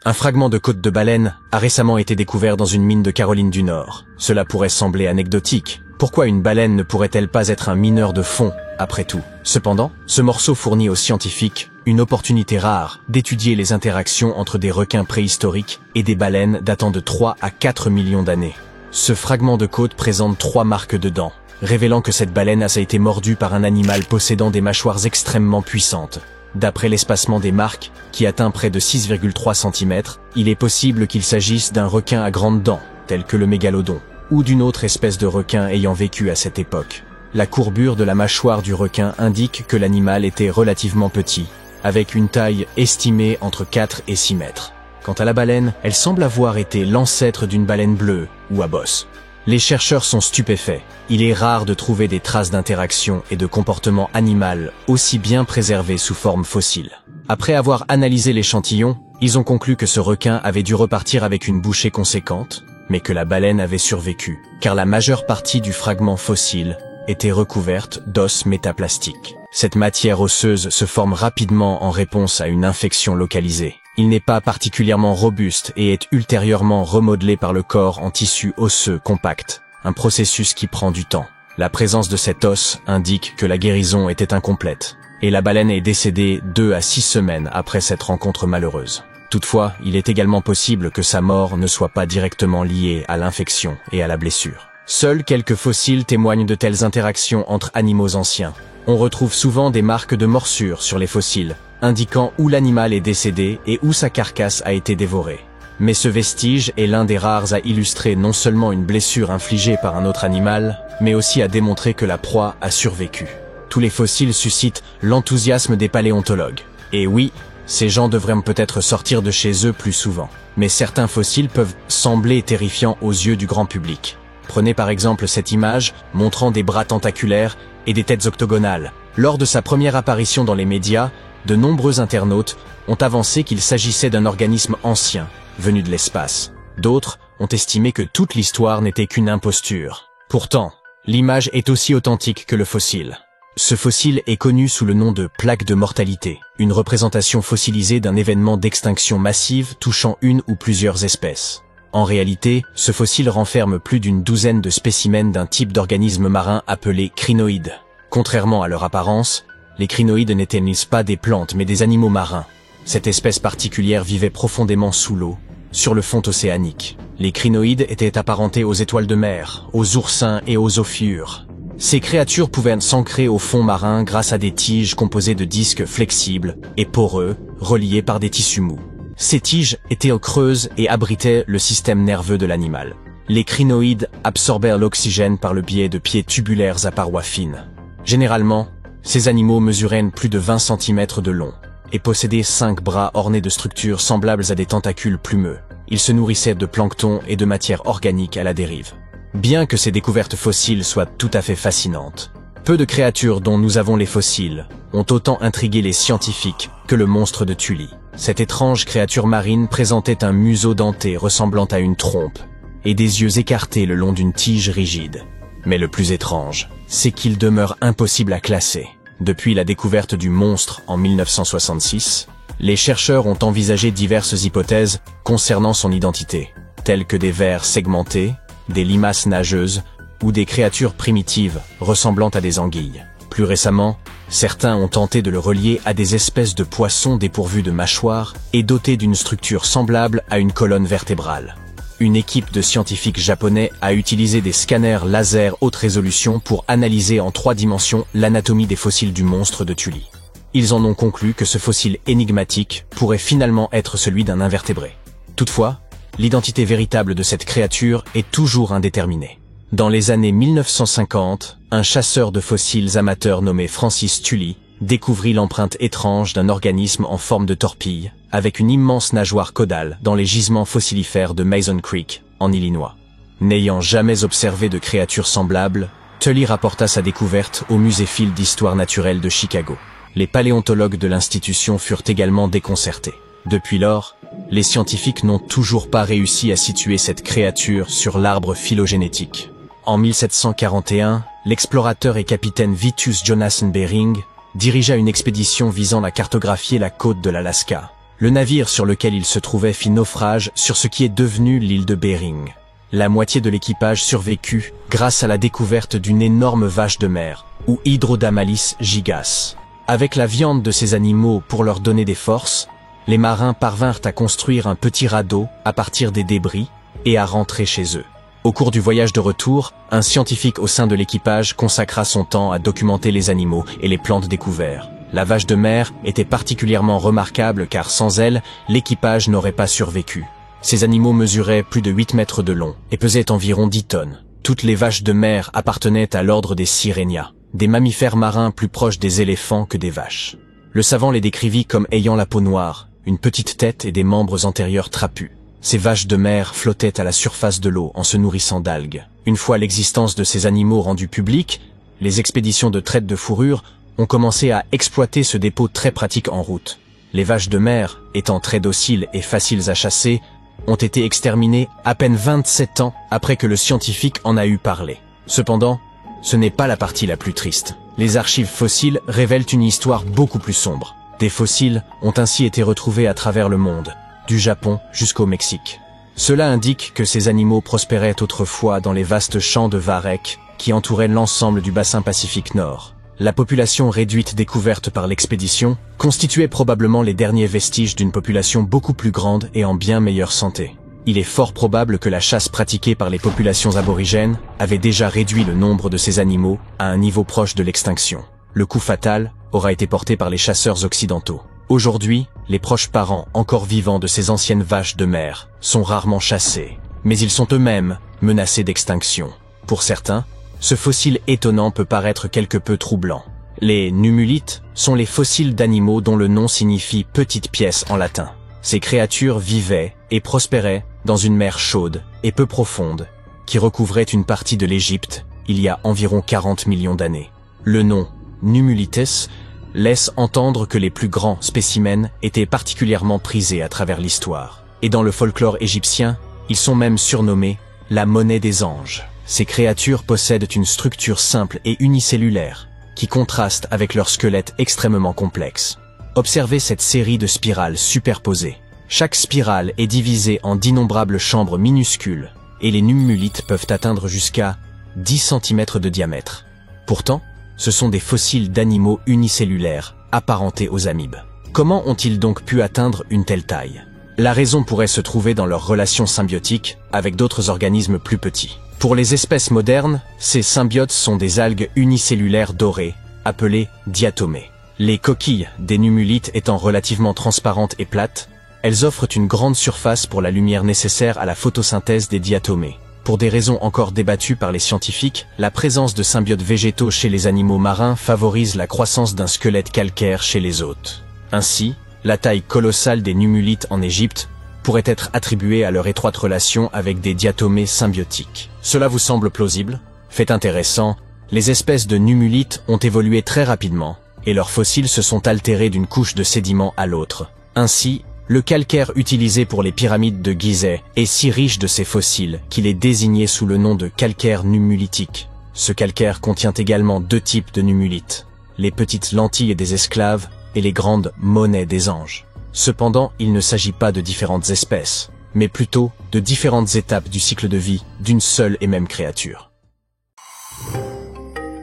Un fragment de côte de baleine a récemment été découvert dans une mine de Caroline du Nord. Cela pourrait sembler anecdotique. Pourquoi une baleine ne pourrait-elle pas être un mineur de fond, après tout? Cependant, ce morceau fournit aux scientifiques une opportunité rare d'étudier les interactions entre des requins préhistoriques et des baleines datant de 3 à 4 millions d'années. Ce fragment de côte présente 3 marques de dents, révélant que cette baleine a été mordue par un animal possédant des mâchoires extrêmement puissantes. D'après l'espacement des marques, qui atteint près de 6,3 cm, il est possible qu'il s'agisse d'un requin à grandes dents, tel que le mégalodon, ou d'une autre espèce de requin ayant vécu à cette époque. La courbure de la mâchoire du requin indique que l'animal était relativement petit, avec une taille estimée entre 4 et 6 mètres. Quant à la baleine, elle semble avoir été l'ancêtre d'une baleine bleue ou à bosse. Les chercheurs sont stupéfaits. Il est rare de trouver des traces d'interaction et de comportement animal aussi bien préservés sous forme fossile. Après avoir analysé l'échantillon, ils ont conclu que ce requin avait dû repartir avec une bouchée conséquente, mais que la baleine avait survécu, car la majeure partie du fragment fossile était recouverte d'os métaplastiques. Cette matière osseuse se forme rapidement en réponse à une infection localisée. Il n'est pas particulièrement robuste et est ultérieurement remodelé par le corps en tissu osseux compact, un processus qui prend du temps. La présence de cet os indique que la guérison était incomplète, et la baleine est décédée 2 à 6 semaines après cette rencontre malheureuse. Toutefois, il est également possible que sa mort ne soit pas directement liée à l'infection et à la blessure. Seuls quelques fossiles témoignent de telles interactions entre animaux anciens. On retrouve souvent des marques de morsure sur les fossiles, indiquant où l'animal est décédé et où sa carcasse a été dévorée. Mais ce vestige est l'un des rares à illustrer non seulement une blessure infligée par un autre animal, mais aussi à démontrer que la proie a survécu. Tous les fossiles suscitent l'enthousiasme des paléontologues. Et oui, ces gens devraient peut-être sortir de chez eux plus souvent. Mais certains fossiles peuvent sembler terrifiants aux yeux du grand public. Prenez par exemple cette image montrant des bras tentaculaires et des têtes octogonales. Lors de sa première apparition dans les médias, de nombreux internautes ont avancé qu'il s'agissait d'un organisme ancien, venu de l'espace. D'autres ont estimé que toute l'histoire n'était qu'une imposture. Pourtant, l'image est aussi authentique que le fossile. Ce fossile est connu sous le nom de plaque de mortalité, une représentation fossilisée d'un événement d'extinction massive touchant une ou plusieurs espèces. En réalité, ce fossile renferme plus d'une douzaine de spécimens d'un type d'organisme marin appelé crinoïde. Contrairement à leur apparence, les crinoïdes n'étaient pas des plantes mais des animaux marins. Cette espèce particulière vivait profondément sous l'eau, sur le fond océanique. Les crinoïdes étaient apparentés aux étoiles de mer, aux oursins et aux ophiures. Ces créatures pouvaient s'ancrer au fond marin grâce à des tiges composées de disques flexibles et poreux, reliés par des tissus mous. Ces tiges étaient creuses et abritaient le système nerveux de l'animal. Les crinoïdes absorbèrent l'oxygène par le biais de pieds tubulaires à parois fines. Généralement, ces animaux mesuraient plus de 20 cm de long et possédaient 5 bras ornés de structures semblables à des tentacules plumeux. Ils se nourrissaient de plancton et de matière organique à la dérive. Bien que ces découvertes fossiles soient tout à fait fascinantes, peu de créatures dont nous avons les fossiles ont autant intrigué les scientifiques que le monstre de Tully. Cette étrange créature marine présentait un museau denté ressemblant à une trompe et des yeux écartés le long d'une tige rigide. Mais le plus étrange, c'est qu'il demeure impossible à classer. Depuis la découverte du monstre en 1966, les chercheurs ont envisagé diverses hypothèses concernant son identité, telles que des vers segmentés, des limaces nageuses ou des créatures primitives ressemblant à des anguilles. Plus récemment, certains ont tenté de le relier à des espèces de poissons dépourvus de mâchoires et dotés d'une structure semblable à une colonne vertébrale. Une équipe de scientifiques japonais a utilisé des scanners laser haute résolution pour analyser en 3 dimensions l'anatomie des fossiles du monstre de Tully. Ils en ont conclu que ce fossile énigmatique pourrait finalement être celui d'un invertébré. Toutefois, l'identité véritable de cette créature est toujours indéterminée. Dans les années 1950, un chasseur de fossiles amateur nommé Francis Tully découvrit l'empreinte étrange d'un organisme en forme de torpille, avec une immense nageoire caudale dans les gisements fossilifères de Mason Creek, en Illinois. N'ayant jamais observé de créature semblable, Tully rapporta sa découverte au Musée Field d'histoire naturelle de Chicago. Les paléontologues de l'institution furent également déconcertés. Depuis lors, les scientifiques n'ont toujours pas réussi à situer cette créature sur l'arbre phylogénétique. En 1741, l'explorateur et capitaine Vitus Jonathan Bering dirigea une expédition visant à cartographier la côte de l'Alaska. Le navire sur lequel il se trouvait fit naufrage sur ce qui est devenu l'île de Bering. La moitié de l'équipage survécut grâce à la découverte d'une énorme vache de mer, ou Hydrodamalis gigas. Avec la viande de ces animaux pour leur donner des forces, les marins parvinrent à construire un petit radeau à partir des débris et à rentrer chez eux. Au cours du voyage de retour, un scientifique au sein de l'équipage consacra son temps à documenter les animaux et les plantes découverts. La vache de mer était particulièrement remarquable car sans elle, l'équipage n'aurait pas survécu. Ces animaux mesuraient plus de 8 mètres de long et pesaient environ 10 tonnes. Toutes les vaches de mer appartenaient à l'ordre des Sirenia, des mammifères marins plus proches des éléphants que des vaches. Le savant les décrivit comme ayant la peau noire, une petite tête et des membres antérieurs trapus. Ces vaches de mer flottaient à la surface de l'eau en se nourrissant d'algues. Une fois l'existence de ces animaux rendue publique, les expéditions de traite de fourrure ont commencé à exploiter ce dépôt très pratique en route. Les vaches de mer, étant très dociles et faciles à chasser, ont été exterminées à peine 27 ans après que le scientifique en a eu parlé. Cependant, ce n'est pas la partie la plus triste. Les archives fossiles révèlent une histoire beaucoup plus sombre. Des fossiles ont ainsi été retrouvés à travers le monde, du Japon jusqu'au Mexique. Cela indique que ces animaux prospéraient autrefois dans les vastes champs de varech qui entouraient l'ensemble du bassin Pacifique Nord. La population réduite découverte par l'expédition constituait probablement les derniers vestiges d'une population beaucoup plus grande et en bien meilleure santé. Il est fort probable que la chasse pratiquée par les populations aborigènes avait déjà réduit le nombre de ces animaux à un niveau proche de l'extinction. Le coup fatal aura été porté par les chasseurs occidentaux. Aujourd'hui, les proches parents encore vivants de ces anciennes vaches de mer sont rarement chassés, mais ils sont eux-mêmes menacés d'extinction. Pour certains, ce fossile étonnant peut paraître quelque peu troublant. Les numulites sont les fossiles d'animaux dont le nom signifie « petite pièce » en latin. Ces créatures vivaient et prospéraient dans une mer chaude et peu profonde, qui recouvrait une partie de l'Égypte il y a environ 40 millions d'années. Le nom « numulites » laisse entendre que les plus grands spécimens étaient particulièrement prisés à travers l'histoire. Et dans le folklore égyptien, ils sont même surnommés « la monnaie des anges ». Ces créatures possèdent une structure simple et unicellulaire, qui contraste avec leur squelette extrêmement complexe. Observez cette série de spirales superposées. Chaque spirale est divisée en d'innombrables chambres minuscules, et les numulites peuvent atteindre jusqu'à 10 cm de diamètre. Pourtant, ce sont des fossiles d'animaux unicellulaires, apparentés aux amibes. Comment ont-ils donc pu atteindre une telle taille? La raison pourrait se trouver dans leur relation symbiotique avec d'autres organismes plus petits. Pour les espèces modernes, ces symbiotes sont des algues unicellulaires dorées, appelées diatomées. Les coquilles des numulites étant relativement transparentes et plates, elles offrent une grande surface pour la lumière nécessaire à la photosynthèse des diatomées. Pour des raisons encore débattues par les scientifiques, la présence de symbiotes végétaux chez les animaux marins favorise la croissance d'un squelette calcaire chez les hôtes. Ainsi, la taille colossale des numulites en Égypte pourrait être attribuée à leur étroite relation avec des diatomées symbiotiques. Cela vous semble plausible? Fait intéressant, les espèces de numulites ont évolué très rapidement, et leurs fossiles se sont altérés d'une couche de sédiments à l'autre. Ainsi, le calcaire utilisé pour les pyramides de Gizeh est si riche de ces fossiles qu'il est désigné sous le nom de calcaire numulitique. Ce calcaire contient également deux types de numulites, les petites lentilles des esclaves et les grandes monnaies des anges. Cependant, il ne s'agit pas de différentes espèces, mais plutôt de différentes étapes du cycle de vie d'une seule et même créature.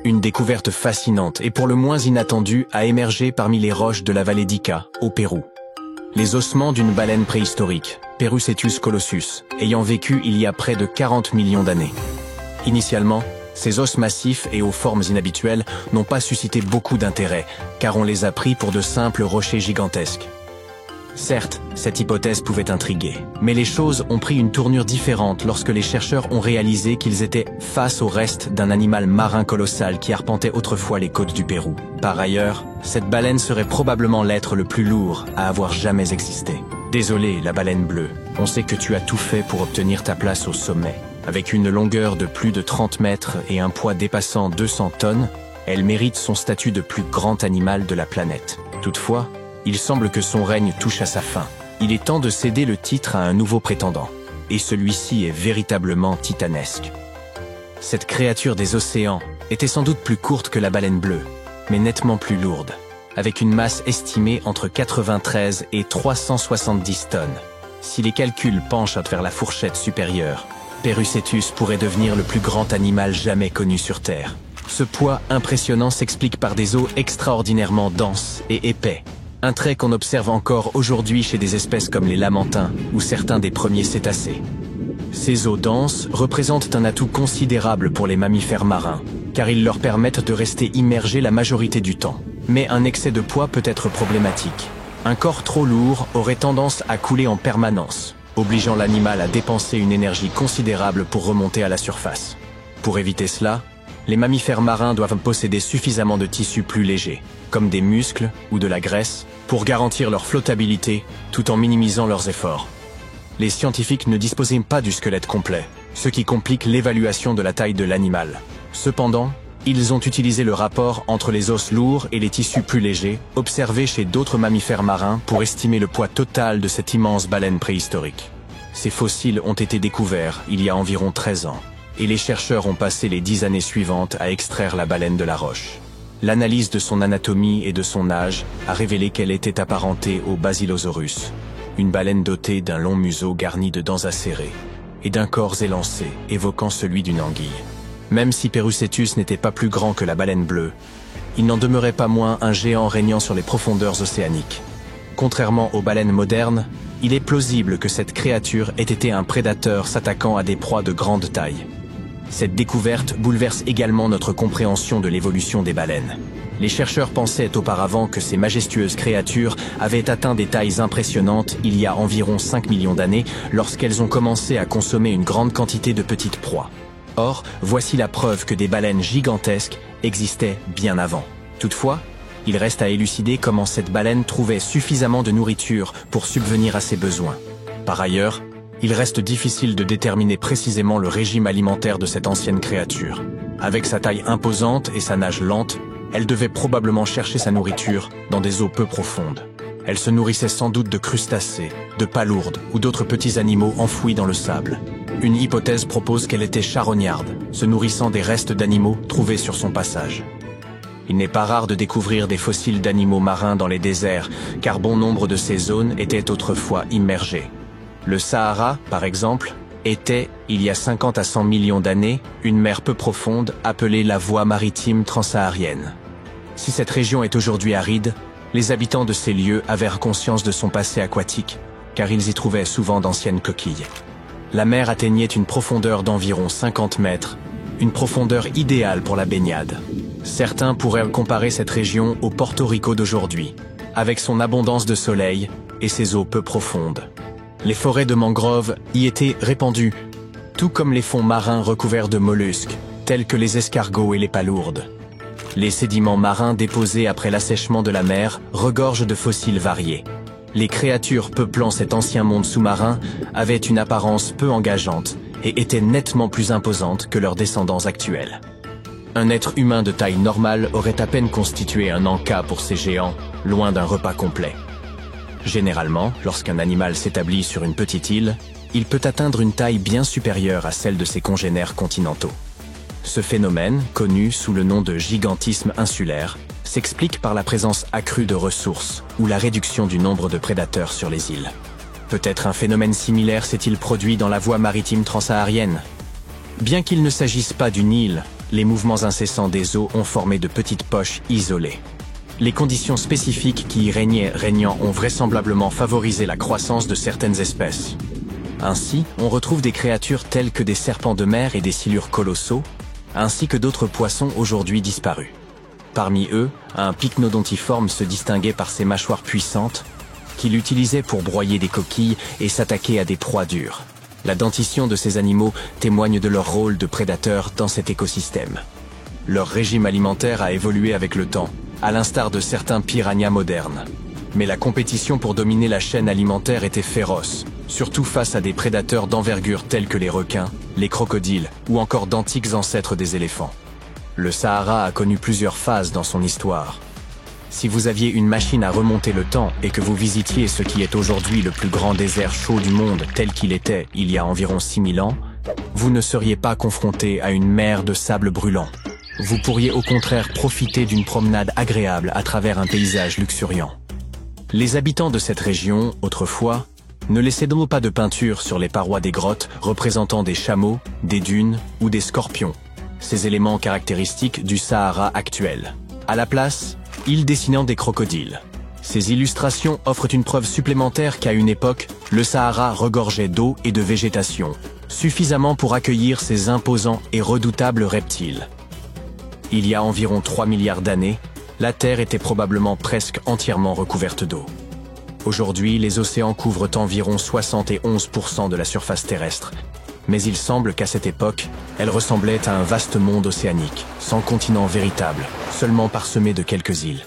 Une découverte fascinante et pour le moins inattendue a émergé parmi les roches de la vallée d'Ica, au Pérou. Les ossements d'une baleine préhistorique, Perucetus colossus, ayant vécu il y a près de 40 millions d'années. Initialement, ces os massifs et aux formes inhabituelles n'ont pas suscité beaucoup d'intérêt, car on les a pris pour de simples rochers gigantesques. Certes, cette hypothèse pouvait intriguer, mais les choses ont pris une tournure différente lorsque les chercheurs ont réalisé qu'ils étaient face au reste d'un animal marin colossal qui arpentait autrefois les côtes du Pérou. Par ailleurs, cette baleine serait probablement l'être le plus lourd à avoir jamais existé. Désolé, la baleine bleue, on sait que tu as tout fait pour obtenir ta place au sommet. Avec une longueur de plus de 30 mètres et un poids dépassant 200 tonnes, elle mérite son statut de plus grand animal de la planète. Toutefois, il semble que son règne touche à sa fin. Il est temps de céder le titre à un nouveau prétendant. Et celui-ci est véritablement titanesque. Cette créature des océans était sans doute plus courte que la baleine bleue, mais nettement plus lourde. avec une masse estimée entre 93 et 370 tonnes. Si les calculs penchent vers la fourchette supérieure, Perucetus pourrait devenir le plus grand animal jamais connu sur Terre. Ce poids impressionnant s'explique par des os extraordinairement denses et épais, un trait qu'on observe encore aujourd'hui chez des espèces comme les lamantins ou certains des premiers cétacés. Ces os denses représentent un atout considérable pour les mammifères marins, car ils leur permettent de rester immergés la majorité du temps. Mais un excès de poids peut être problématique. Un corps trop lourd aurait tendance à couler en permanence, obligeant l'animal à dépenser une énergie considérable pour remonter à la surface. Pour éviter cela, les mammifères marins doivent posséder suffisamment de tissus plus légers, comme des muscles ou de la graisse, pour garantir leur flottabilité tout en minimisant leurs efforts. Les scientifiques ne disposaient pas du squelette complet, ce qui complique l'évaluation de la taille de l'animal. Cependant, ils ont utilisé le rapport entre les os lourds et les tissus plus légers, observés chez d'autres mammifères marins pour estimer le poids total de cette immense baleine préhistorique. Ces fossiles ont été découverts il y a environ 13 ans, et les chercheurs ont passé les 10 années suivantes à extraire la baleine de la roche. L'analyse de son anatomie et de son âge a révélé qu'elle était apparentée au Basilosaurus, une baleine dotée d'un long museau garni de dents acérées, et d'un corps élancé évoquant celui d'une anguille. Même si Perucetus n'était pas plus grand que la baleine bleue, il n'en demeurait pas moins un géant régnant sur les profondeurs océaniques. Contrairement aux baleines modernes, il est plausible que cette créature ait été un prédateur s'attaquant à des proies de grande taille. Cette découverte bouleverse également notre compréhension de l'évolution des baleines. Les chercheurs pensaient auparavant que ces majestueuses créatures avaient atteint des tailles impressionnantes il y a environ 5 millions d'années lorsqu'elles ont commencé à consommer une grande quantité de petites proies. Or, voici la preuve que des baleines gigantesques existaient bien avant. Toutefois, il reste à élucider comment cette baleine trouvait suffisamment de nourriture pour subvenir à ses besoins. Par ailleurs, il reste difficile de déterminer précisément le régime alimentaire de cette ancienne créature. Avec sa taille imposante et sa nage lente, elle devait probablement chercher sa nourriture dans des eaux peu profondes. Elle se nourrissait sans doute de crustacés, de palourdes ou d'autres petits animaux enfouis dans le sable. Une hypothèse propose qu'elle était charognarde, se nourrissant des restes d'animaux trouvés sur son passage. Il n'est pas rare de découvrir des fossiles d'animaux marins dans les déserts, car bon nombre de ces zones étaient autrefois immergées. Le Sahara, par exemple, était, il y a 50 à 100 millions d'années, une mer peu profonde appelée la voie maritime transsaharienne. Si cette région est aujourd'hui aride, les habitants de ces lieux avaient conscience de son passé aquatique, car ils y trouvaient souvent d'anciennes coquilles. La mer atteignait une profondeur d'environ 50 mètres, une profondeur idéale pour la baignade. Certains pourraient comparer cette région au Porto Rico d'aujourd'hui, avec son abondance de soleil et ses eaux peu profondes. Les forêts de mangroves y étaient répandues, tout comme les fonds marins recouverts de mollusques, tels que les escargots et les palourdes. Les sédiments marins déposés après l'assèchement de la mer regorgent de fossiles variés. Les créatures peuplant cet ancien monde sous-marin avaient une apparence peu engageante et étaient nettement plus imposantes que leurs descendants actuels. Un être humain de taille normale aurait à peine constitué un encas pour ces géants, loin d'un repas complet. Généralement, lorsqu'un animal s'établit sur une petite île, il peut atteindre une taille bien supérieure à celle de ses congénères continentaux. Ce phénomène, connu sous le nom de gigantisme insulaire, s'explique par la présence accrue de ressources ou la réduction du nombre de prédateurs sur les îles. Peut-être un phénomène similaire s'est-il produit dans la voie maritime transsaharienne. Bien qu'il ne s'agisse pas d'une île, les mouvements incessants des eaux ont formé de petites poches isolées. Les conditions spécifiques qui y régnant ont vraisemblablement favorisé la croissance de certaines espèces. Ainsi, on retrouve des créatures telles que des serpents de mer et des silures colossaux, ainsi que d'autres poissons aujourd'hui disparus. Parmi eux, un pycnodontiforme se distinguait par ses mâchoires puissantes, qu'il utilisait pour broyer des coquilles et s'attaquer à des proies dures. La dentition de ces animaux témoigne de leur rôle de prédateurs dans cet écosystème. Leur régime alimentaire a évolué avec le temps, à l'instar de certains piranhas modernes. Mais la compétition pour dominer la chaîne alimentaire était féroce, surtout face à des prédateurs d'envergure tels que les requins, les crocodiles ou encore d'antiques ancêtres des éléphants. Le Sahara a connu plusieurs phases dans son histoire. Si vous aviez une machine à remonter le temps et que vous visitiez ce qui est aujourd'hui le plus grand désert chaud du monde tel qu'il était il y a environ 6000 ans, vous ne seriez pas confronté à une mer de sable brûlant. vous pourriez au contraire profiter d'une promenade agréable à travers un paysage luxuriant. Les habitants de cette région, autrefois, ne laissaient donc pas de peinture sur les parois des grottes représentant des chameaux, des dunes ou des scorpions, ces éléments caractéristiques du Sahara actuel. À la place, ils dessinaient des crocodiles. Ces illustrations offrent une preuve supplémentaire qu'à une époque, le Sahara regorgeait d'eau et de végétation, suffisamment pour accueillir ces imposants et redoutables reptiles. Il y a environ 3 milliards d'années, la Terre était probablement presque entièrement recouverte d'eau. Aujourd'hui, les océans couvrent environ 71% de la surface terrestre, mais il semble qu'à cette époque, elle ressemblait à un vaste monde océanique, sans continent véritable, seulement parsemé de quelques îles.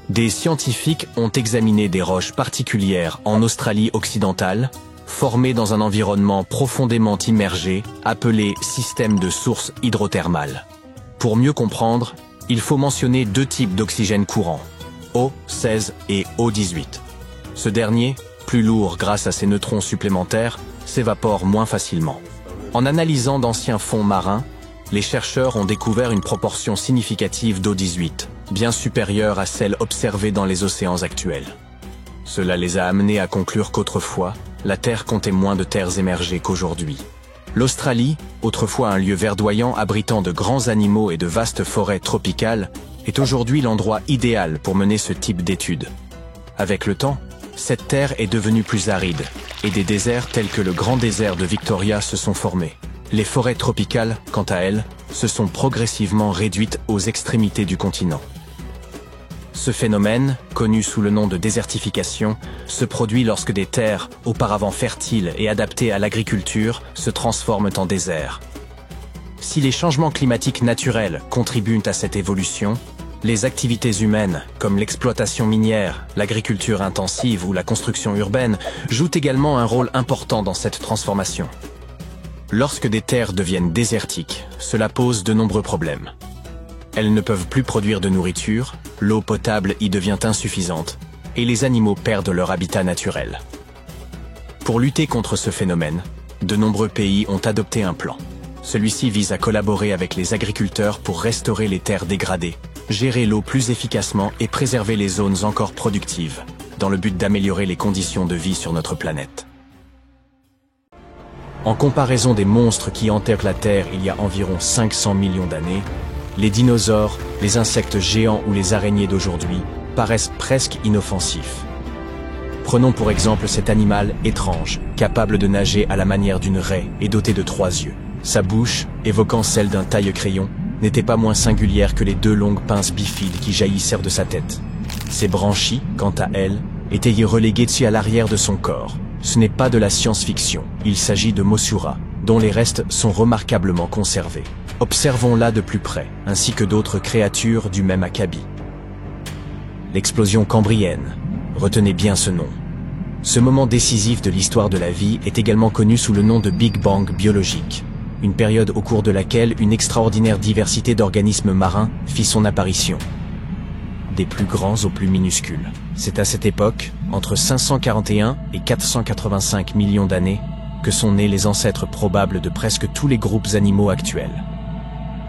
Des scientifiques ont examiné des roches particulières en Australie occidentale, formées dans un environnement profondément immergé, appelé système de source hydrothermale. Pour mieux comprendre, il faut mentionner deux types d'oxygène courant, O16 et O18. Ce dernier, plus lourd grâce à ses neutrons supplémentaires, s'évapore moins facilement. En analysant d'anciens fonds marins, les chercheurs ont découvert une proportion significative d'O18, bien supérieure à celle observée dans les océans actuels. Cela les a amenés à conclure qu'autrefois, la Terre comptait moins de terres émergées qu'aujourd'hui. L'Australie, autrefois un lieu verdoyant abritant de grands animaux et de vastes forêts tropicales, est aujourd'hui l'endroit idéal pour mener ce type d'études. Avec le temps, cette terre est devenue plus aride, et des déserts tels que le grand désert de Victoria se sont formés. Les forêts tropicales, quant à elles, se sont progressivement réduites aux extrémités du continent. Ce phénomène, connu sous le nom de désertification, se produit lorsque des terres, auparavant fertiles et adaptées à l'agriculture, se transforment en déserts. Si les changements climatiques naturels contribuent à cette évolution, les activités humaines, comme l'exploitation minière, l'agriculture intensive ou la construction urbaine, jouent également un rôle important dans cette transformation. Lorsque des terres deviennent désertiques, cela pose de nombreux problèmes. Elles ne peuvent plus produire de nourriture, l'eau potable y devient insuffisante, et les animaux perdent leur habitat naturel. Pour lutter contre ce phénomène, de nombreux pays ont adopté un plan. Celui-ci vise à collaborer avec les agriculteurs pour restaurer les terres dégradées, gérer l'eau plus efficacement et préserver les zones encore productives, dans le but d'améliorer les conditions de vie sur notre planète. En comparaison des monstres qui enterrent la Terre il y a environ 500 millions d'années, les dinosaures, les insectes géants ou les araignées d'aujourd'hui paraissent presque inoffensifs. Prenons pour exemple cet animal étrange, capable de nager à la manière d'une raie et doté de 3 yeux. Sa bouche, évoquant celle d'un taille-crayon, n'était pas moins singulière que les 2 longues pinces bifides qui jaillissèrent de sa tête. Ses branchies, quant à elles, étaient reléguées à l'arrière de son corps. Ce n'est pas de la science-fiction, il s'agit de Mossura, dont les restes sont remarquablement conservés. Observons-la de plus près, ainsi que d'autres créatures du même acabit. L'explosion cambrienne. Retenez bien ce nom. Ce moment décisif de l'histoire de la vie est également connu sous le nom de Big Bang biologique, une période au cours de laquelle une extraordinaire diversité d'organismes marins fit son apparition, des plus grands aux plus minuscules. C'est à cette époque, entre 541 et 485 millions d'années, que sont nés les ancêtres probables de presque tous les groupes animaux actuels.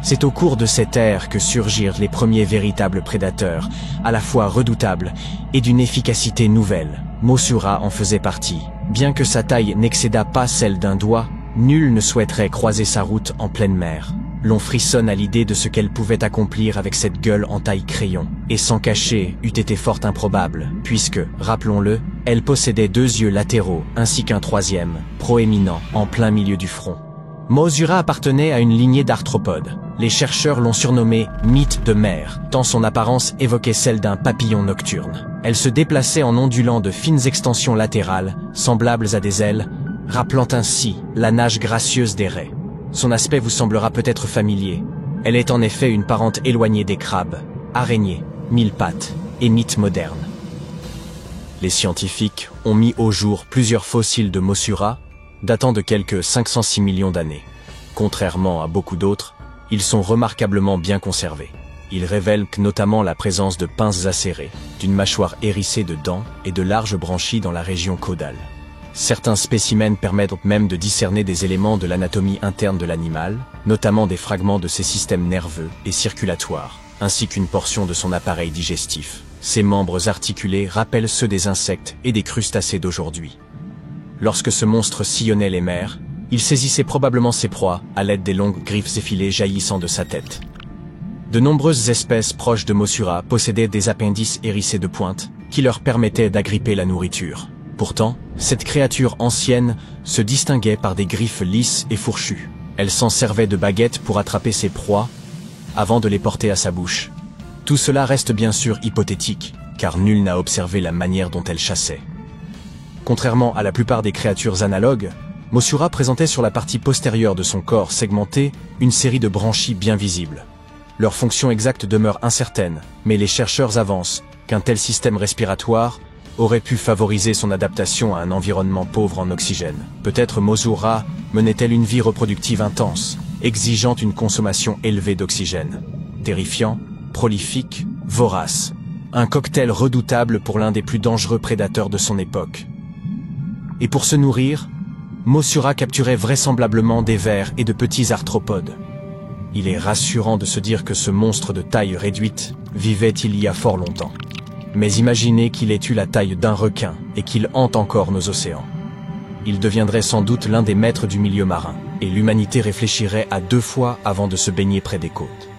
C'est au cours de cette ère que surgirent les premiers véritables prédateurs, à la fois redoutables et d'une efficacité nouvelle. Mossura en faisait partie. Bien que sa taille n'excédât pas celle d'un doigt, nul ne souhaiterait croiser sa route en pleine mer. L'on frissonne à l'idée de ce qu'elle pouvait accomplir avec cette gueule en taille crayon. Et s'en cacher eût été fort improbable, puisque, rappelons-le, elle possédait 2 yeux latéraux, ainsi qu'un 3e, proéminent, en plein milieu du front. Mossura appartenait à une lignée d'arthropodes. Les chercheurs l'ont surnommée « mythe de mer », tant son apparence évoquait celle d'un papillon nocturne. Elle se déplaçait en ondulant de fines extensions latérales, semblables à des ailes, rappelant ainsi la nage gracieuse des raies. Son aspect vous semblera peut-être familier. Elle est en effet une parente éloignée des crabes, araignées, mille-pattes et mythes modernes. Les scientifiques ont mis au jour plusieurs fossiles de Mossura, datant de quelques 506 millions d'années. Contrairement à beaucoup d'autres, ils sont remarquablement bien conservés. Ils révèlent notamment la présence de pinces acérées, d'une mâchoire hérissée de dents et de larges branchies dans la région caudale. Certains spécimens permettent même de discerner des éléments de l'anatomie interne de l'animal, notamment des fragments de ses systèmes nerveux et circulatoires, ainsi qu'une portion de son appareil digestif. Ses membres articulés rappellent ceux des insectes et des crustacés d'aujourd'hui. Lorsque ce monstre sillonnait les mers, il saisissait probablement ses proies à l'aide des longues griffes effilées jaillissant de sa tête. De nombreuses espèces proches de Mossura possédaient des appendices hérissés de pointes qui leur permettaient d'agripper la nourriture. Pourtant, cette créature ancienne se distinguait par des griffes lisses et fourchues. Elle s'en servait de baguettes pour attraper ses proies avant de les porter à sa bouche. Tout cela reste bien sûr hypothétique, car nul n'a observé la manière dont elle chassait. Contrairement à la plupart des créatures analogues, Mossura présentait sur la partie postérieure de son corps segmenté une série de branchies bien visibles. Leur fonction exacte demeure incertaine, mais les chercheurs avancent qu'un tel système respiratoire aurait pu favoriser son adaptation à un environnement pauvre en oxygène. Peut-être Mossura menait-elle une vie reproductive intense, exigeant une consommation élevée d'oxygène. Terrifiant, prolifique, vorace. Un cocktail redoutable pour l'un des plus dangereux prédateurs de son époque. Et pour se nourrir, Mossura capturait vraisemblablement des vers et de petits arthropodes. Il est rassurant de se dire que ce monstre de taille réduite vivait il y a fort longtemps. Mais imaginez qu'il ait eu la taille d'un requin et qu'il hante encore nos océans. Il deviendrait sans doute l'un des maîtres du milieu marin, et l'humanité réfléchirait à 2 fois avant de se baigner près des côtes.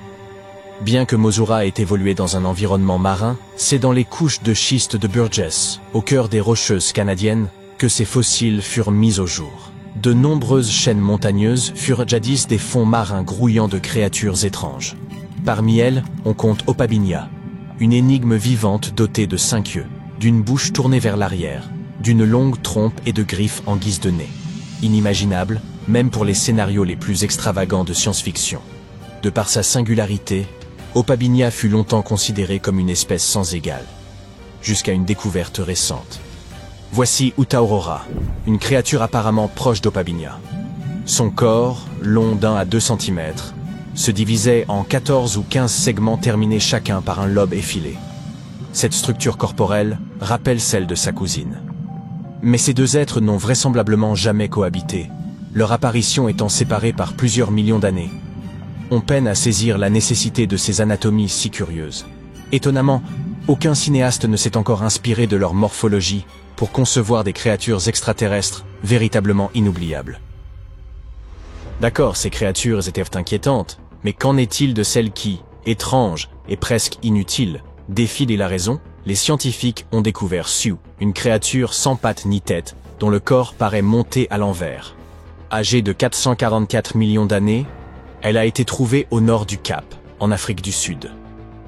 Bien que Mossura ait évolué dans un environnement marin, c'est dans les couches de schiste de Burgess, au cœur des Rocheuses canadiennes, que ces fossiles furent mis au jour. De nombreuses chaînes montagneuses furent jadis des fonds marins grouillants de créatures étranges. Parmi elles, on compte Opabinia, une énigme vivante dotée de 5 yeux, d'une bouche tournée vers l'arrière, d'une longue trompe et de griffes en guise de nez. Inimaginable, même pour les scénarios les plus extravagants de science-fiction. De par sa singularité, Opabinia fut longtemps considérée comme une espèce sans égale, jusqu'à une découverte récente. Voici Utaurora, une créature apparemment proche d'Opabinia. Son corps, long d'1 à 2 cm, se divisait en 14 ou 15 segments terminés chacun par un lobe effilé. Cette structure corporelle rappelle celle de sa cousine. Mais ces deux êtres n'ont vraisemblablement jamais cohabité, leur apparition étant séparée par plusieurs millions d'années. On peine à saisir la nécessité de ces anatomies si curieuses. Étonnamment, aucun cinéaste ne s'est encore inspiré de leur morphologie pour concevoir des créatures extraterrestres véritablement inoubliables. D'accord, ces créatures étaient inquiétantes, mais qu'en est-il de celles qui, étranges et presque inutiles, défient la raison? Les scientifiques ont découvert Sioux, une créature sans pattes ni tête, dont le corps paraît monté à l'envers. Âgée de 444 millions d'années, elle a été trouvée au nord du Cap, en Afrique du Sud.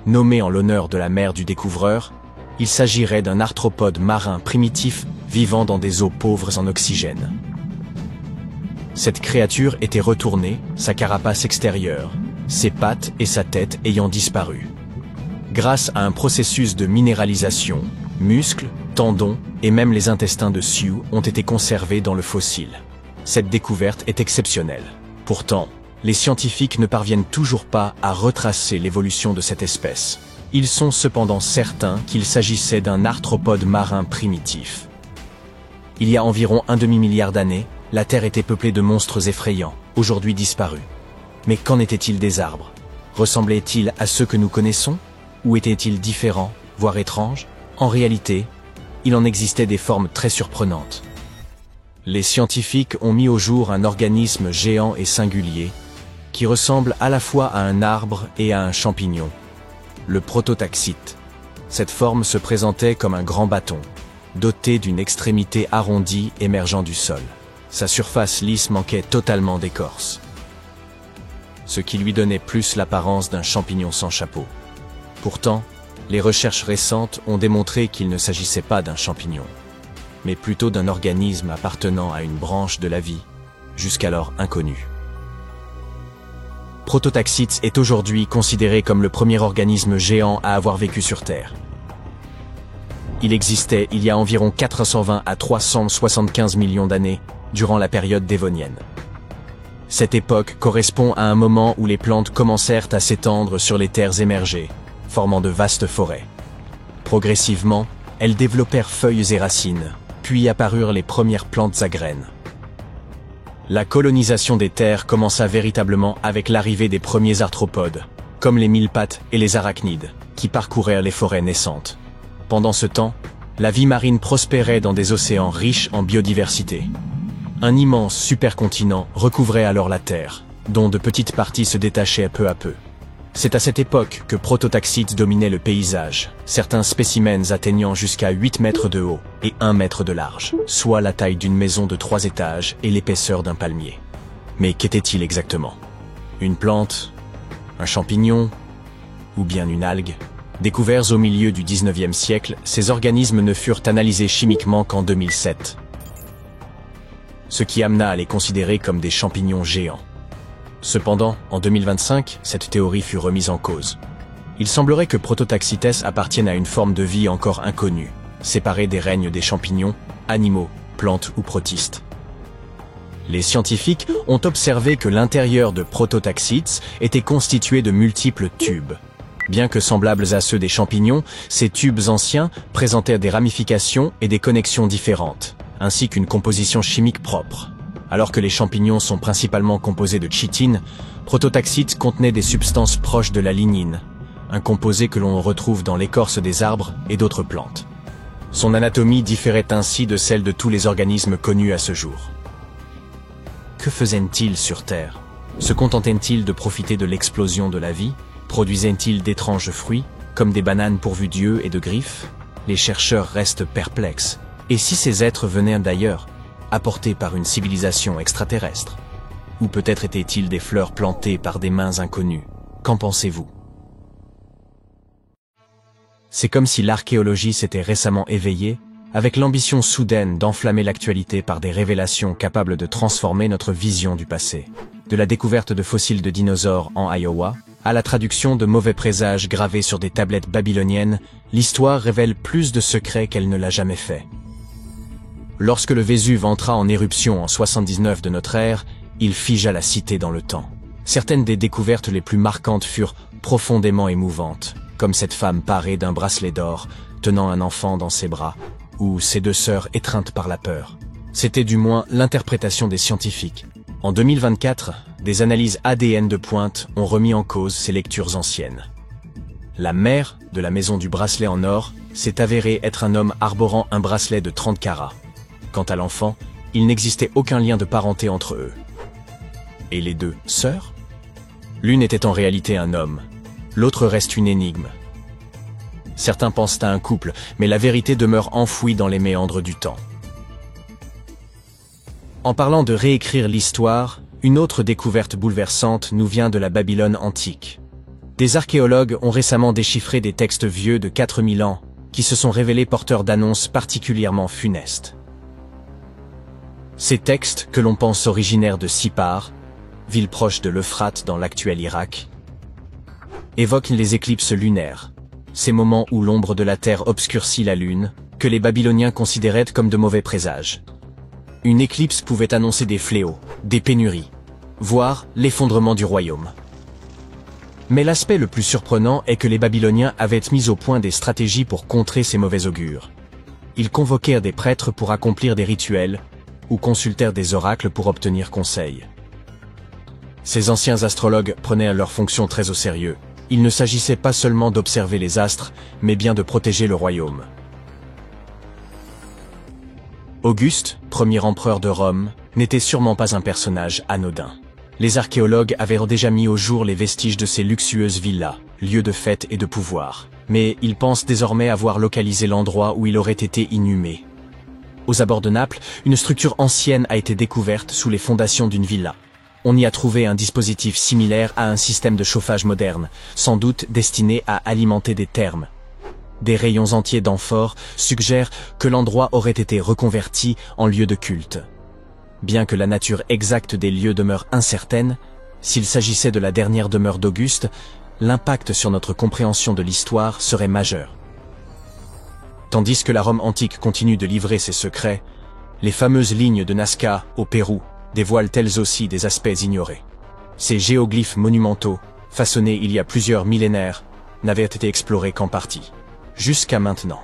Nommée en l'honneur de la mère du découvreur, il s'agirait d'un arthropode marin primitif vivant dans des eaux pauvres en oxygène. Cette créature était retournée, sa carapace extérieure, ses pattes et sa tête ayant disparu. Grâce à un processus de minéralisation, muscles, tendons et même les intestins de Sioux ont été conservés dans le fossile. Cette découverte est exceptionnelle. Pourtant, les scientifiques ne parviennent toujours pas à retracer l'évolution de cette espèce. Ils sont cependant certains qu'il s'agissait d'un arthropode marin primitif. Il y a environ un demi-milliard d'années, la Terre était peuplée de monstres effrayants, aujourd'hui disparus. Mais qu'en était-il des arbres? Ressemblaient-ils à ceux que nous connaissons? Ou étaient-ils différents, voire étranges? En réalité, il en existait des formes très surprenantes. Les scientifiques ont mis au jour un organisme géant et singulier, qui ressemble à la fois à un arbre et à un champignon, le prototaxite. Cette forme se présentait comme un grand bâton, doté d'une extrémité arrondie émergeant du sol. Sa surface lisse manquait totalement d'écorce, ce qui lui donnait plus l'apparence d'un champignon sans chapeau. Pourtant, les recherches récentes ont démontré qu'il ne s'agissait pas d'un champignon, mais plutôt d'un organisme appartenant à une branche de la vie, jusqu'alors inconnue. Prototaxite est aujourd'hui considéré comme le premier organisme géant à avoir vécu sur Terre. Il existait il y a environ 420 à 375 millions d'années, durant la période dévonienne. Cette époque correspond à un moment où les plantes commencèrent à s'étendre sur les terres émergées, formant de vastes forêts. Progressivement, elles développèrent feuilles et racines, puis apparurent les premières plantes à graines. La colonisation des terres commença véritablement avec l'arrivée des premiers arthropodes, comme les mille-pattes et les arachnides, qui parcourèrent les forêts naissantes. Pendant ce temps, la vie marine prospérait dans des océans riches en biodiversité. Un immense supercontinent recouvrait alors la Terre, dont de petites parties se détachaient peu à peu. C'est à cette époque que Prototaxites dominait le paysage, certains spécimens atteignant jusqu'à 8 mètres de haut et 1 mètre de large, soit la taille d'une maison de 3 étages et l'épaisseur d'un palmier. Mais qu'était-il exactement? Une plante? Un champignon? Ou bien une algue? Découverts au milieu du 19e siècle, ces organismes ne furent analysés chimiquement qu'en 2007, ce qui amena à les considérer comme des champignons géants. Cependant, en 2025, cette théorie fut remise en cause. Il semblerait que Prototaxites appartienne à une forme de vie encore inconnue, séparée des règnes des champignons, animaux, plantes ou protistes. Les scientifiques ont observé que l'intérieur de Prototaxites était constitué de multiples tubes. Bien que semblables à ceux des champignons, ces tubes anciens présentaient des ramifications et des connexions différentes, ainsi qu'une composition chimique propre. Alors que les champignons sont principalement composés de chitine, Prototaxites contenait des substances proches de la lignine, un composé que l'on retrouve dans l'écorce des arbres et d'autres plantes. Son anatomie différait ainsi de celle de tous les organismes connus à ce jour. Que faisaient-ils sur Terre? Se contentaient-ils de profiter de l'explosion de la vie? Produisaient-ils d'étranges fruits, comme des bananes pourvues d'yeux et de griffes? Les chercheurs restent perplexes. Et si ces êtres venaient d'ailleurs, apportés par une civilisation extraterrestre? Ou peut-être étaient-ils des fleurs plantées par des mains inconnues? Qu'en pensez-vous? C'est comme si l'archéologie s'était récemment éveillée, avec l'ambition soudaine d'enflammer l'actualité par des révélations capables de transformer notre vision du passé. De la découverte de fossiles de dinosaures en Iowa, à la traduction de mauvais présages gravés sur des tablettes babyloniennes, l'histoire révèle plus de secrets qu'elle ne l'a jamais fait. Lorsque le Vésuve entra en éruption en 79 de notre ère, il figea la cité dans le temps. Certaines des découvertes les plus marquantes furent profondément émouvantes, comme cette femme parée d'un bracelet d'or, tenant un enfant dans ses bras, ou ses deux sœurs étreintes par la peur. C'était du moins l'interprétation des scientifiques. En 2024, des analyses ADN de pointe ont remis en cause ces lectures anciennes. La mère de la maison du bracelet en or s'est avérée être un homme arborant un bracelet de 30 carats. Quant à l'enfant, il n'existait aucun lien de parenté entre eux. Et les deux sœurs? L'une était en réalité un homme, l'autre reste une énigme. Certains pensent à un couple, mais la vérité demeure enfouie dans les méandres du temps. En parlant de réécrire l'histoire, une autre découverte bouleversante nous vient de la Babylone antique. Des archéologues ont récemment déchiffré des textes vieux de 4000 ans qui se sont révélés porteurs d'annonces particulièrement funestes. Ces textes, que l'on pense originaires de Sippar, ville proche de l'Euphrate dans l'actuel Irak, évoquent les éclipses lunaires, ces moments où l'ombre de la Terre obscurcit la Lune, que les Babyloniens considéraient comme de mauvais présages. Une éclipse pouvait annoncer des fléaux, des pénuries, voire l'effondrement du royaume. Mais l'aspect le plus surprenant est que les Babyloniens avaient mis au point des stratégies pour contrer ces mauvais augures. Ils convoquèrent des prêtres pour accomplir des rituels, ou consultèrent des oracles pour obtenir conseil. Ces anciens astrologues prenaient leur fonction très au sérieux. Il ne s'agissait pas seulement d'observer les astres, mais bien de protéger le royaume. Auguste, premier empereur de Rome, n'était sûrement pas un personnage anodin. Les archéologues avaient déjà mis au jour les vestiges de ces luxueuses villas, lieux de fête et de pouvoir. Mais ils pensent désormais avoir localisé l'endroit où il aurait été inhumé. Aux abords de Naples, une structure ancienne a été découverte sous les fondations d'une villa. On y a trouvé un dispositif similaire à un système de chauffage moderne, sans doute destiné à alimenter des thermes. Des rayons entiers d'amphores suggèrent que l'endroit aurait été reconverti en lieu de culte. Bien que la nature exacte des lieux demeure incertaine, s'il s'agissait de la dernière demeure d'Auguste, l'impact sur notre compréhension de l'histoire serait majeur. Tandis que la Rome antique continue de livrer ses secrets, les fameuses lignes de Nazca au Pérou dévoilent elles aussi des aspects ignorés. Ces géoglyphes monumentaux, façonnés il y a plusieurs millénaires, n'avaient été explorés qu'en partie. Jusqu'à maintenant.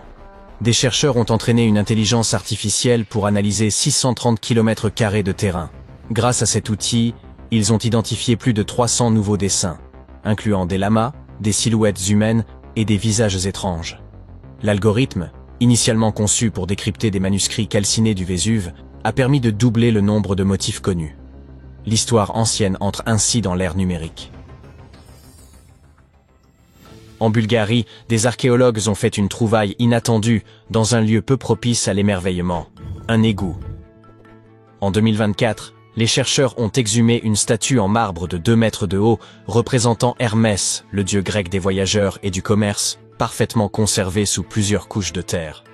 des chercheurs ont entraîné une intelligence artificielle pour analyser 630 km² de terrain. Grâce à cet outil, ils ont identifié plus de 300 nouveaux dessins, incluant des lamas, des silhouettes humaines et des visages étranges. L'algorithme, initialement conçu pour décrypter des manuscrits calcinés du Vésuve, a permis de doubler le nombre de motifs connus. L'histoire ancienne entre ainsi dans l'ère numérique. En Bulgarie, des archéologues ont fait une trouvaille inattendue dans un lieu peu propice à l'émerveillement, un égout. En 2024, les chercheurs ont exhumé une statue en marbre de 2 mètres de haut représentant Hermès, le dieu grec des voyageurs et du commerce, parfaitement conservée sous plusieurs couches de terre.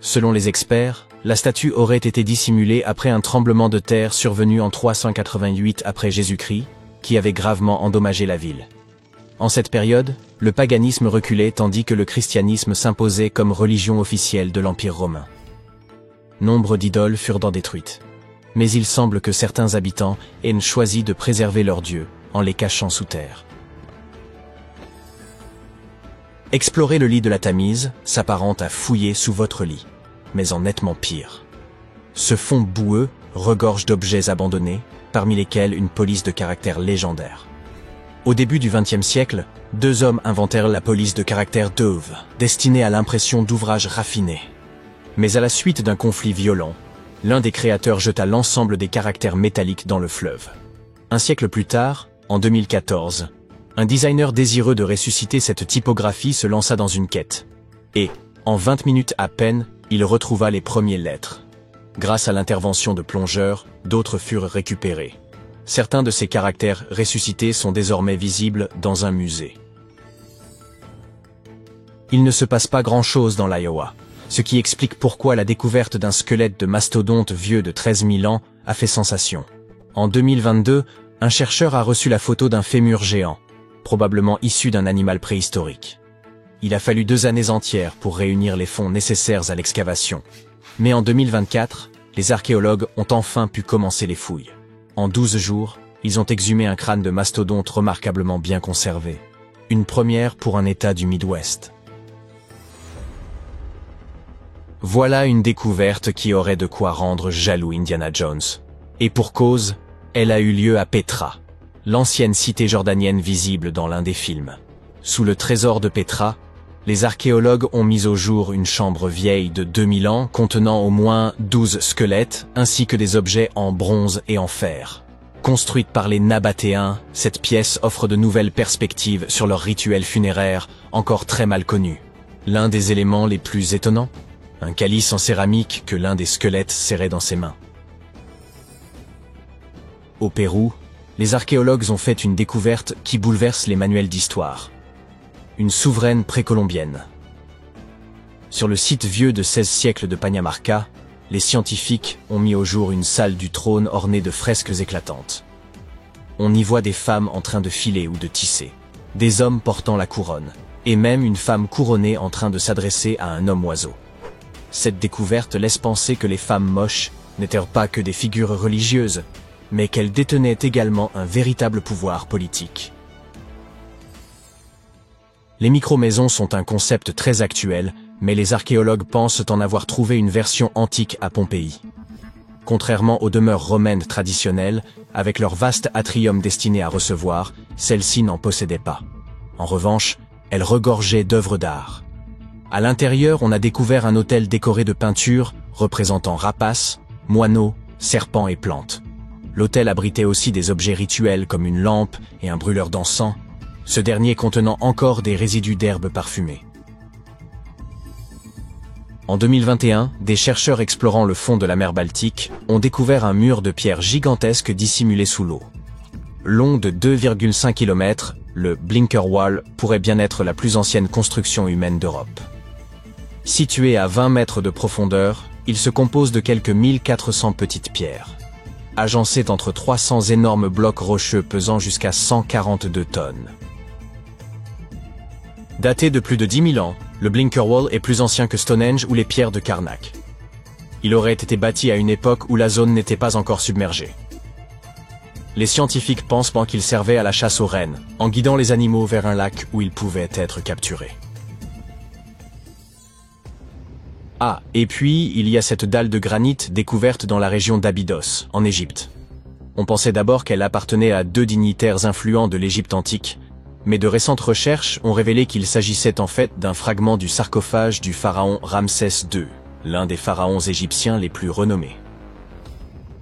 Selon les experts, la statue aurait été dissimulée après un tremblement de terre survenu en 388 après Jésus-Christ, qui avait gravement endommagé la ville. En cette période, le paganisme reculait tandis que le christianisme s'imposait comme religion officielle de l'Empire romain. Nombre d'idoles furent détruites. Mais il semble que certains habitants aient choisi de préserver leurs dieux en les cachant sous terre. Explorer le lit de la Tamise s'apparente à fouiller sous votre lit, mais en nettement pire. Ce fond boueux regorge d'objets abandonnés, parmi lesquels une police de caractère légendaire. Au début du XXe siècle, 2 hommes inventèrent la police de caractère Dove, destinée à l'impression d'ouvrages raffinés. Mais à la suite d'un conflit violent, l'un des créateurs jeta l'ensemble des caractères métalliques dans le fleuve. Un siècle plus tard, en 2014, un designer désireux de ressusciter cette typographie se lança dans une quête. Et, en 20 minutes à peine, il retrouva les premières lettres. Grâce à l'intervention de plongeurs, d'autres furent récupérés. Certains de ces caractères ressuscités sont désormais visibles dans un musée. Il ne se passe pas grand-chose dans l'Iowa, ce qui explique pourquoi la découverte d'un squelette de mastodonte vieux de 13 000 ans a fait sensation. En 2022, un chercheur a reçu la photo d'un fémur géant, probablement issu d'un animal préhistorique. Il a fallu 2 années entières pour réunir les fonds nécessaires à l'excavation. Mais en 2024, les archéologues ont enfin pu commencer les fouilles. En 12 jours, ils ont exhumé un crâne de mastodonte remarquablement bien conservé. Une première pour un État du Midwest. Voilà une découverte qui aurait de quoi rendre jaloux Indiana Jones. Et pour cause, elle a eu lieu à Petra, l'ancienne cité jordanienne visible dans l'un des films. Sous le trésor de Petra, les archéologues ont mis au jour une chambre vieille de 2000 ans contenant au moins 12 squelettes ainsi que des objets en bronze et en fer. Construite par les Nabatéens, cette pièce offre de nouvelles perspectives sur leur rituel funéraire encore très mal connu. L'un des éléments les plus étonnants, un calice en céramique que l'un des squelettes serrait dans ses mains. Au Pérou, les archéologues ont fait une découverte qui bouleverse les manuels d'histoire. Une souveraine précolombienne. Sur le site vieux de 16 siècles de Pañamarca, les scientifiques ont mis au jour une salle du trône ornée de fresques éclatantes. On y voit des femmes en train de filer ou de tisser, des hommes portant la couronne, et même une femme couronnée en train de s'adresser à un homme-oiseau. Cette découverte laisse penser que les femmes moches n'étaient pas que des figures religieuses, mais qu'elles détenaient également un véritable pouvoir politique. Les micro-maisons sont un concept très actuel, mais les archéologues pensent en avoir trouvé une version antique à Pompéi. Contrairement aux demeures romaines traditionnelles, avec leur vaste atrium destiné à recevoir, celles-ci n'en possédaient pas. En revanche, elles regorgeaient d'œuvres d'art. À l'intérieur, on a découvert un autel décoré de peintures représentant rapaces, moineaux, serpents et plantes. L'autel abritait aussi des objets rituels comme une lampe et un brûleur d'encens, ce dernier contenant encore des résidus d'herbes parfumées. En 2021, des chercheurs explorant le fond de la mer Baltique ont découvert un mur de pierre gigantesque dissimulé sous l'eau. Long de 2,5 km, le Blinker Wall pourrait bien être la plus ancienne construction humaine d'Europe. Situé à 20 mètres de profondeur, il se compose de quelques 1400 petites pierres. Agencé entre 300 énormes blocs rocheux pesant jusqu'à 142 tonnes. Daté de plus de 10 000 ans, le Blinker Wall est plus ancien que Stonehenge ou les pierres de Karnak. Il aurait été bâti à une époque où la zone n'était pas encore submergée. Les scientifiques pensent qu'il servait à la chasse aux rennes, en guidant les animaux vers un lac où ils pouvaient être capturés. Ah, et puis il y a cette dalle de granit découverte dans la région d'Abydos, en Égypte. On pensait d'abord qu'elle appartenait à 2 dignitaires influents de l'Égypte antique, mais de récentes recherches ont révélé qu'il s'agissait en fait d'un fragment du sarcophage du pharaon Ramsès II, l'un des pharaons égyptiens les plus renommés.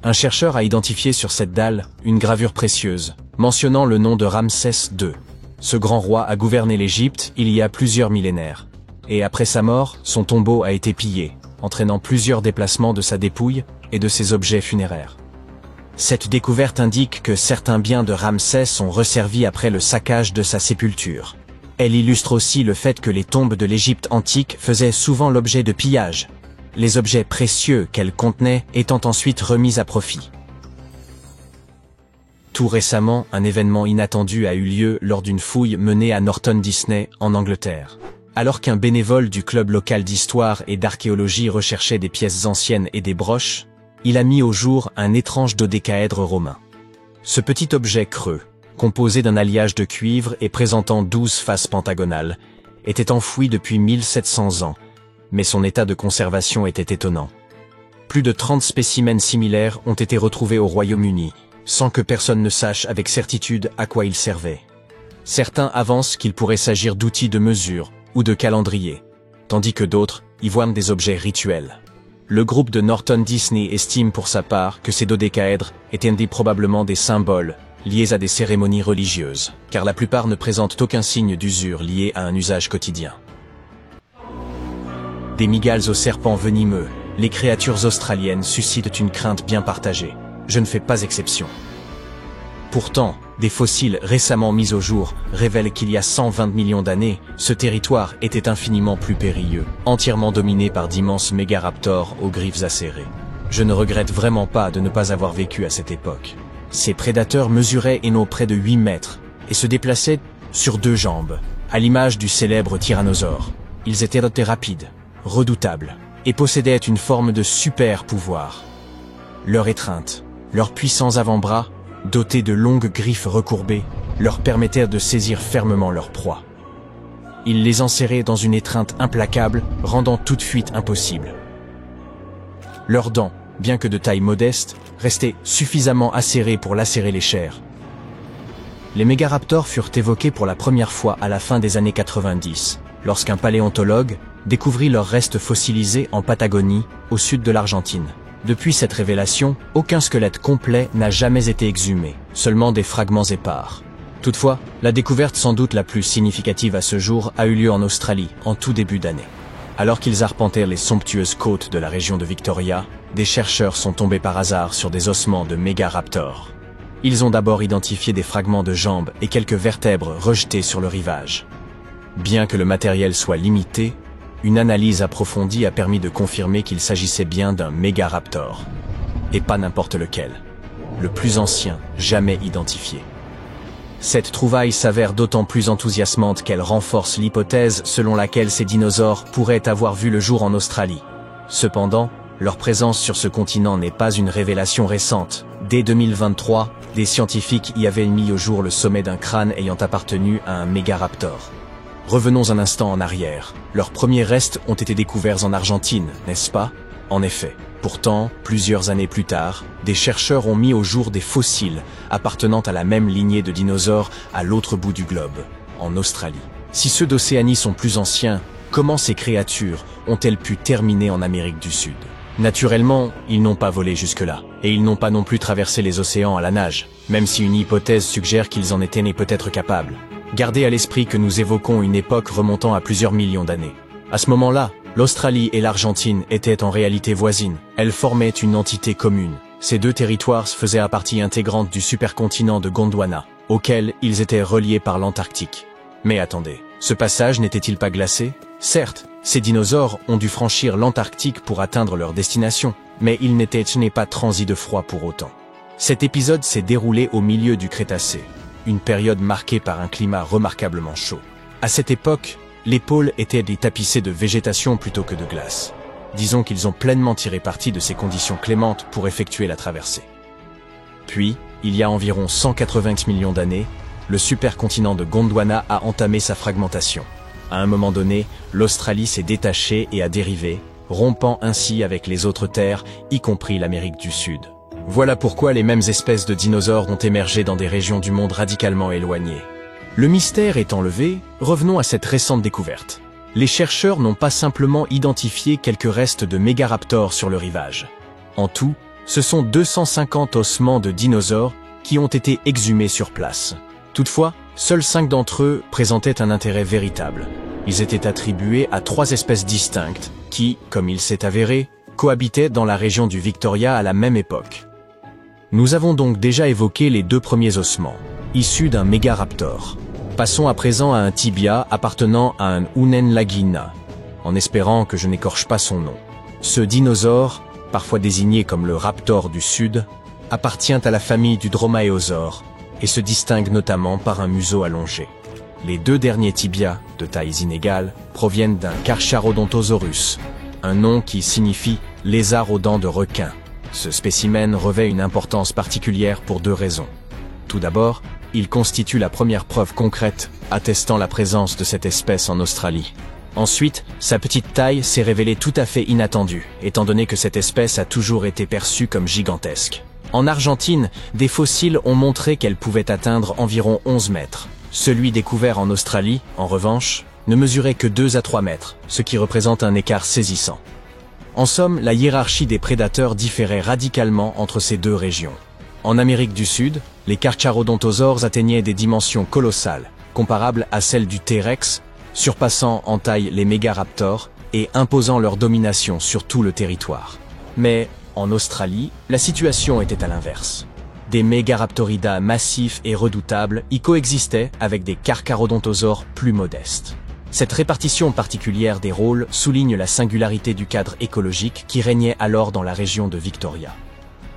Un chercheur a identifié sur cette dalle une gravure précieuse, mentionnant le nom de Ramsès II. Ce grand roi a gouverné l'Égypte il y a plusieurs millénaires. Et après sa mort, son tombeau a été pillé, entraînant plusieurs déplacements de sa dépouille et de ses objets funéraires. Cette découverte indique que certains biens de Ramsès sont resservis après le saccage de sa sépulture. Elle illustre aussi le fait que les tombes de l'Égypte antique faisaient souvent l'objet de pillages, les objets précieux qu'elles contenaient étant ensuite remis à profit. Tout récemment, un événement inattendu a eu lieu lors d'une fouille menée à Norton Disney, en Angleterre. Alors qu'un bénévole du club local d'histoire et d'archéologie recherchait des pièces anciennes et des broches, il a mis au jour un étrange dodécaèdre romain. Ce petit objet creux, composé d'un alliage de cuivre et présentant 12 faces pentagonales, était enfoui depuis 1700 ans, mais son état de conservation était étonnant. Plus de 30 spécimens similaires ont été retrouvés au Royaume-Uni, sans que personne ne sache avec certitude à quoi ils servaient. Certains avancent qu'il pourrait s'agir d'outils de mesure ou de calendrier, tandis que d'autres y voient des objets rituels. Le groupe de Norton Disney estime pour sa part que ces dodécaèdres étaient probablement des symboles liés à des cérémonies religieuses, car la plupart ne présentent aucun signe d'usure lié à un usage quotidien. Des mygales aux serpents venimeux, les créatures australiennes suscitent une crainte bien partagée. Je ne fais pas exception. Pourtant, des fossiles récemment mis au jour révèlent qu'il y a 120 millions d'années, ce territoire était infiniment plus périlleux, entièrement dominé par d'immenses mégaraptors aux griffes acérées. Je ne regrette vraiment pas de ne pas avoir vécu à cette époque. Ces prédateurs mesuraient et non près de 8 mètres, et se déplaçaient sur 2 jambes, à l'image du célèbre tyrannosaure. Ils étaient rapides, redoutables, et possédaient une forme de super pouvoir. Leur étreinte, leurs puissants avant-bras, dotés de longues griffes recourbées, leur permettaient de saisir fermement leur proie. Ils les enserraient dans une étreinte implacable, rendant toute fuite impossible. Leurs dents, bien que de taille modeste, restaient suffisamment acérées pour lacérer les chairs. Les mégaraptors furent évoqués pour la première fois à la fin des années 90, lorsqu'un paléontologue découvrit leurs restes fossilisés en Patagonie, au sud de l'Argentine. Depuis cette révélation, aucun squelette complet n'a jamais été exhumé, seulement des fragments épars. Toutefois, la découverte sans doute la plus significative à ce jour a eu lieu en Australie, en tout début d'année. Alors qu'ils arpentèrent les somptueuses côtes de la région de Victoria, des chercheurs sont tombés par hasard sur des ossements de mégaraptors. Ils ont d'abord identifié des fragments de jambes et quelques vertèbres rejetées sur le rivage. Bien que le matériel soit limité, une analyse approfondie a permis de confirmer qu'il s'agissait bien d'un mégaraptor. Et pas n'importe lequel. Le plus ancien jamais identifié. Cette trouvaille s'avère d'autant plus enthousiasmante qu'elle renforce l'hypothèse selon laquelle ces dinosaures pourraient avoir vu le jour en Australie. Cependant, leur présence sur ce continent n'est pas une révélation récente. Dès 2023, des scientifiques y avaient mis au jour le sommet d'un crâne ayant appartenu à un mégaraptor. Revenons un instant en arrière. Leurs premiers restes ont été découverts en Argentine, n'est-ce pas? En effet. Pourtant, plusieurs années plus tard, des chercheurs ont mis au jour des fossiles appartenant à la même lignée de dinosaures à l'autre bout du globe, en Australie. Si ceux d'Océanie sont plus anciens, comment ces créatures ont-elles pu terminer en Amérique du Sud? Naturellement, ils n'ont pas volé jusque-là, et ils n'ont pas non plus traversé les océans à la nage, même si une hypothèse suggère qu'ils en étaient peut-être capables. Gardez à l'esprit que nous évoquons une époque remontant à plusieurs millions d'années. À ce moment-là, l'Australie et l'Argentine étaient en réalité voisines. Elles formaient une entité commune. Ces deux territoires faisaient partie intégrante du supercontinent de Gondwana, auquel ils étaient reliés par l'Antarctique. Mais attendez, ce passage n'était-il pas glacé? Certes, ces dinosaures ont dû franchir l'Antarctique pour atteindre leur destination, mais ils n'étaient pas transis de froid pour autant. Cet épisode s'est déroulé au milieu du Crétacé, une période marquée par un climat remarquablement chaud. À cette époque, les pôles étaient tapissés de végétation plutôt que de glace. Disons qu'ils ont pleinement tiré parti de ces conditions clémentes pour effectuer la traversée. Puis, il y a environ 180 millions d'années, le supercontinent de Gondwana a entamé sa fragmentation. À un moment donné, l'Australie s'est détachée et a dérivé, rompant ainsi avec les autres terres, y compris l'Amérique du Sud. Voilà pourquoi les mêmes espèces de dinosaures ont émergé dans des régions du monde radicalement éloignées. Le mystère étant levé, revenons à cette récente découverte. Les chercheurs n'ont pas simplement identifié quelques restes de mégaraptors sur le rivage. En tout, ce sont 250 ossements de dinosaures qui ont été exhumés sur place. Toutefois, seuls 5 d'entre eux présentaient un intérêt véritable. Ils étaient attribués à 3 espèces distinctes qui, comme il s'est avéré, cohabitaient dans la région du Victoria à la même époque. Nous avons donc déjà évoqué les 2 premiers ossements, issus d'un mégaraptor. Passons à présent à un tibia appartenant à un Unenlagina, en espérant que je n'écorche pas son nom. Ce dinosaure, parfois désigné comme le raptor du Sud, appartient à la famille du dromaéosaure et se distingue notamment par un museau allongé. Les 2 derniers tibias, de tailles inégales, proviennent d'un Carcharodontosaurus, un nom qui signifie « lézard aux dents de requin ». Ce spécimen revêt une importance particulière pour 2 raisons. Tout d'abord, il constitue la première preuve concrète attestant la présence de cette espèce en Australie. Ensuite, sa petite taille s'est révélée tout à fait inattendue, étant donné que cette espèce a toujours été perçue comme gigantesque. En Argentine, des fossiles ont montré qu'elle pouvait atteindre environ 11 mètres. Celui découvert en Australie, en revanche, ne mesurait que 2 à 3 mètres, ce qui représente un écart saisissant. En somme, la hiérarchie des prédateurs différait radicalement entre ces 2 régions. En Amérique du Sud, les Carcharodontosaures atteignaient des dimensions colossales, comparables à celles du T-Rex, surpassant en taille les mégaraptors et imposant leur domination sur tout le territoire. Mais, en Australie, la situation était à l'inverse. Des mégaraptoridas massifs et redoutables y coexistaient avec des Carcharodontosaures plus modestes. Cette répartition particulière des rôles souligne la singularité du cadre écologique qui régnait alors dans la région de Victoria.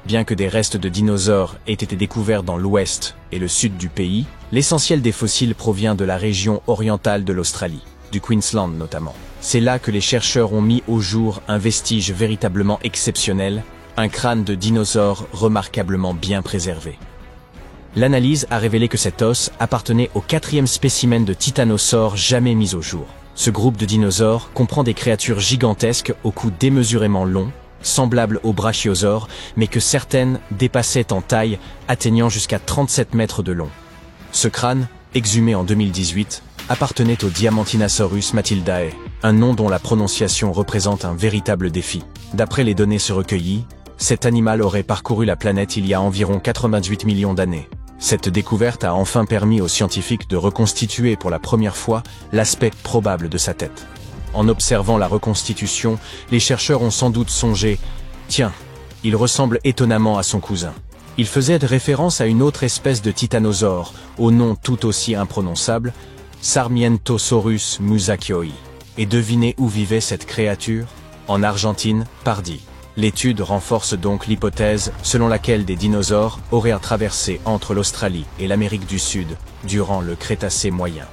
Bien que des restes de dinosaures aient été découverts dans l'ouest et le sud du pays, l'essentiel des fossiles provient de la région orientale de l'Australie, du Queensland notamment. C'est là que les chercheurs ont mis au jour un vestige véritablement exceptionnel, un crâne de dinosaure remarquablement bien préservé. L'analyse a révélé que cet os appartenait au 4e spécimen de titanosaure jamais mis au jour. Ce groupe de dinosaures comprend des créatures gigantesques au cou démesurément long, semblables aux brachiosaures, mais que certaines dépassaient en taille, atteignant jusqu'à 37 mètres de long. Ce crâne, exhumé en 2018, appartenait au Diamantinosaurus matildae, un nom dont la prononciation représente un véritable défi. D'après les données recueillies, cet animal aurait parcouru la planète il y a environ 88 millions d'années. Cette découverte a enfin permis aux scientifiques de reconstituer pour la première fois l'aspect probable de sa tête. En observant la reconstitution, les chercheurs ont sans doute songé « Tiens, il ressemble étonnamment à son cousin ». Il faisait référence à une autre espèce de titanosaure, au nom tout aussi imprononçable, Sarmientosaurus musakioi. Et devinez où vivait cette créature? En Argentine, Pardi. L'étude renforce donc l'hypothèse selon laquelle des dinosaures auraient traversé entre l'Australie et l'Amérique du Sud durant le Crétacé moyen.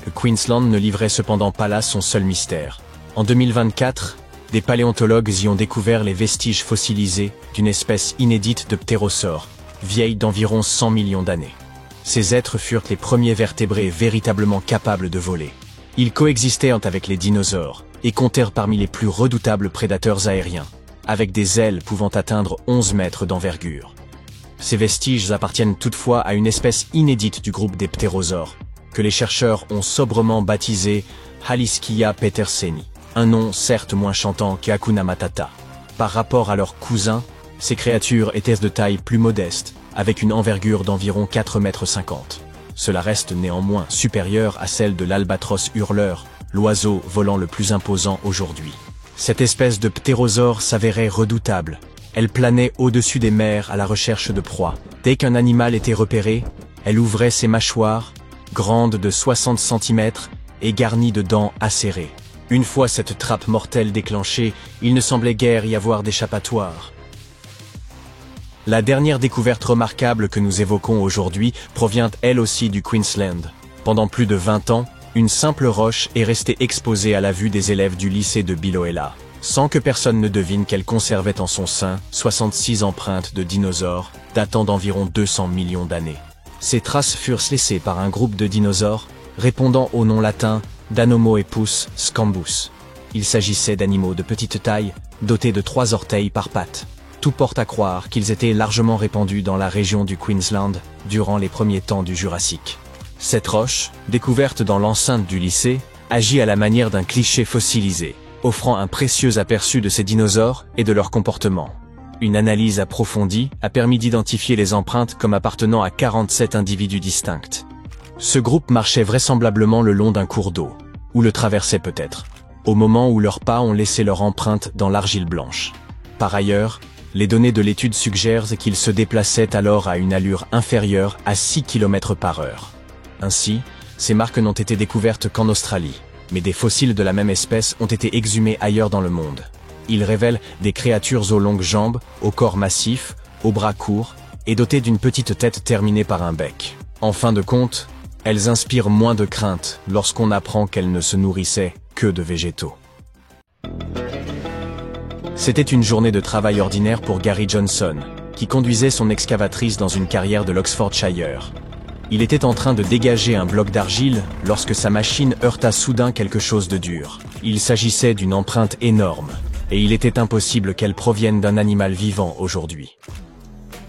Le Queensland ne livrait cependant pas là son seul mystère. En 2024, des paléontologues y ont découvert les vestiges fossilisés d'une espèce inédite de ptérosaures, vieille d'environ 100 millions d'années. Ces êtres furent les premiers vertébrés véritablement capables de voler. Ils coexistaient avec les dinosaures et comptèrent parmi les plus redoutables prédateurs aériens, avec des ailes pouvant atteindre 11 mètres d'envergure. Ces vestiges appartiennent toutefois à une espèce inédite du groupe des ptérosaures, que les chercheurs ont sobrement baptisé Halischia peterseni, un nom certes moins chantant qu'Hakuna Matata. Par rapport à leurs cousins, ces créatures étaient de taille plus modeste, avec une envergure d'environ 4,50 mètres. Cela reste néanmoins supérieur à celle de l'albatros hurleur, l'oiseau volant le plus imposant aujourd'hui. Cette espèce de ptérosaure s'avérait redoutable. Elle planait au-dessus des mers à la recherche de proies. Dès qu'un animal était repéré, elle ouvrait ses mâchoires, grandes de 60 cm et garnies de dents acérées. Une fois cette trappe mortelle déclenchée, il ne semblait guère y avoir d'échappatoire. La dernière découverte remarquable que nous évoquons aujourd'hui provient elle aussi du Queensland. Pendant plus de 20 ans, une simple roche est restée exposée à la vue des élèves du lycée de Biloela, sans que personne ne devine qu'elle conservait en son sein 66 empreintes de dinosaures datant d'environ 200 millions d'années. Ces traces furent laissées par un groupe de dinosaures répondant au nom latin d'Anomoepus scambus. Il s'agissait d'animaux de petite taille, dotés de 3 orteils par patte. Tout porte à croire qu'ils étaient largement répandus dans la région du Queensland durant les premiers temps du Jurassique. Cette roche, découverte dans l'enceinte du lycée, agit à la manière d'un cliché fossilisé, offrant un précieux aperçu de ces dinosaures et de leur comportement. Une analyse approfondie a permis d'identifier les empreintes comme appartenant à 47 individus distincts. Ce groupe marchait vraisemblablement le long d'un cours d'eau, ou le traversait peut-être, au moment où leurs pas ont laissé leur empreinte dans l'argile blanche. Par ailleurs, les données de l'étude suggèrent qu'ils se déplaçaient alors à une allure inférieure à 6 km par heure. Ainsi, ces marques n'ont été découvertes qu'en Australie, mais des fossiles de la même espèce ont été exhumés ailleurs dans le monde. Ils révèlent des créatures aux longues jambes, au corps massif, aux bras courts, et dotées d'une petite tête terminée par un bec. En fin de compte, elles inspirent moins de crainte lorsqu'on apprend qu'elles ne se nourrissaient que de végétaux. C'était une journée de travail ordinaire pour Gary Johnson, qui conduisait son excavatrice dans une carrière de l'Oxfordshire. Il était en train de dégager un bloc d'argile lorsque sa machine heurta soudain quelque chose de dur. Il s'agissait d'une empreinte énorme, et il était impossible qu'elle provienne d'un animal vivant aujourd'hui.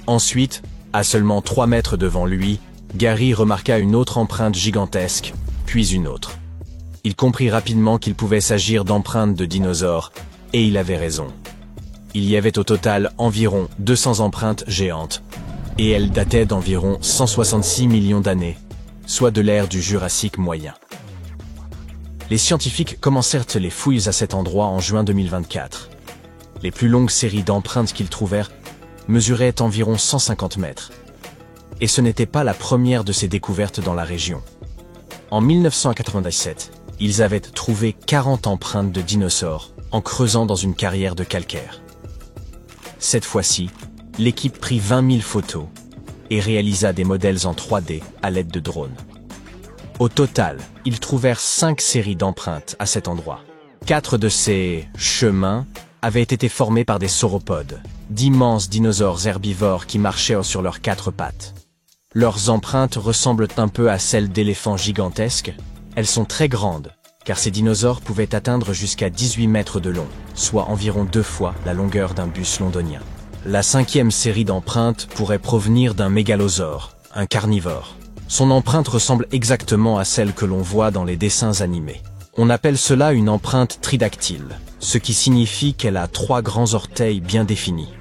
Ensuite, à seulement 3 mètres devant lui, Gary remarqua une autre empreinte gigantesque, puis une autre. Il comprit rapidement qu'il pouvait s'agir d'empreintes de dinosaures, et il avait raison. Il y avait au total environ 200 empreintes géantes, et elles dataient d'environ 166 millions d'années, soit de l'ère du Jurassique moyen. Les scientifiques commencèrent les fouilles à cet endroit en juin 2024. Les plus longues séries d'empreintes qu'ils trouvèrent mesuraient environ 150 mètres. Et ce n'était pas la première de ces découvertes dans la région. En 1997, ils avaient trouvé 40 empreintes de dinosaures en creusant dans une carrière de calcaire. Cette fois-ci, l'équipe prit 20 000 photos et réalisa des modèles en 3D à l'aide de drones. Au total, ils trouvèrent 5 séries d'empreintes à cet endroit. 4 de ces « chemins » avaient été formés par des sauropodes, d'immenses dinosaures herbivores qui marchaient sur leurs 4 pattes. Leurs empreintes ressemblent un peu à celles d'éléphants gigantesques. Elles sont très grandes, car ces dinosaures pouvaient atteindre jusqu'à 18 mètres de long, soit environ 2 fois la longueur d'un bus londonien. La 5e série d'empreintes pourrait provenir d'un mégalosaure, un carnivore. Son empreinte ressemble exactement à celle que l'on voit dans les dessins animés. On appelle cela une empreinte tridactyle, ce qui signifie qu'elle a 3 grands orteils bien définis.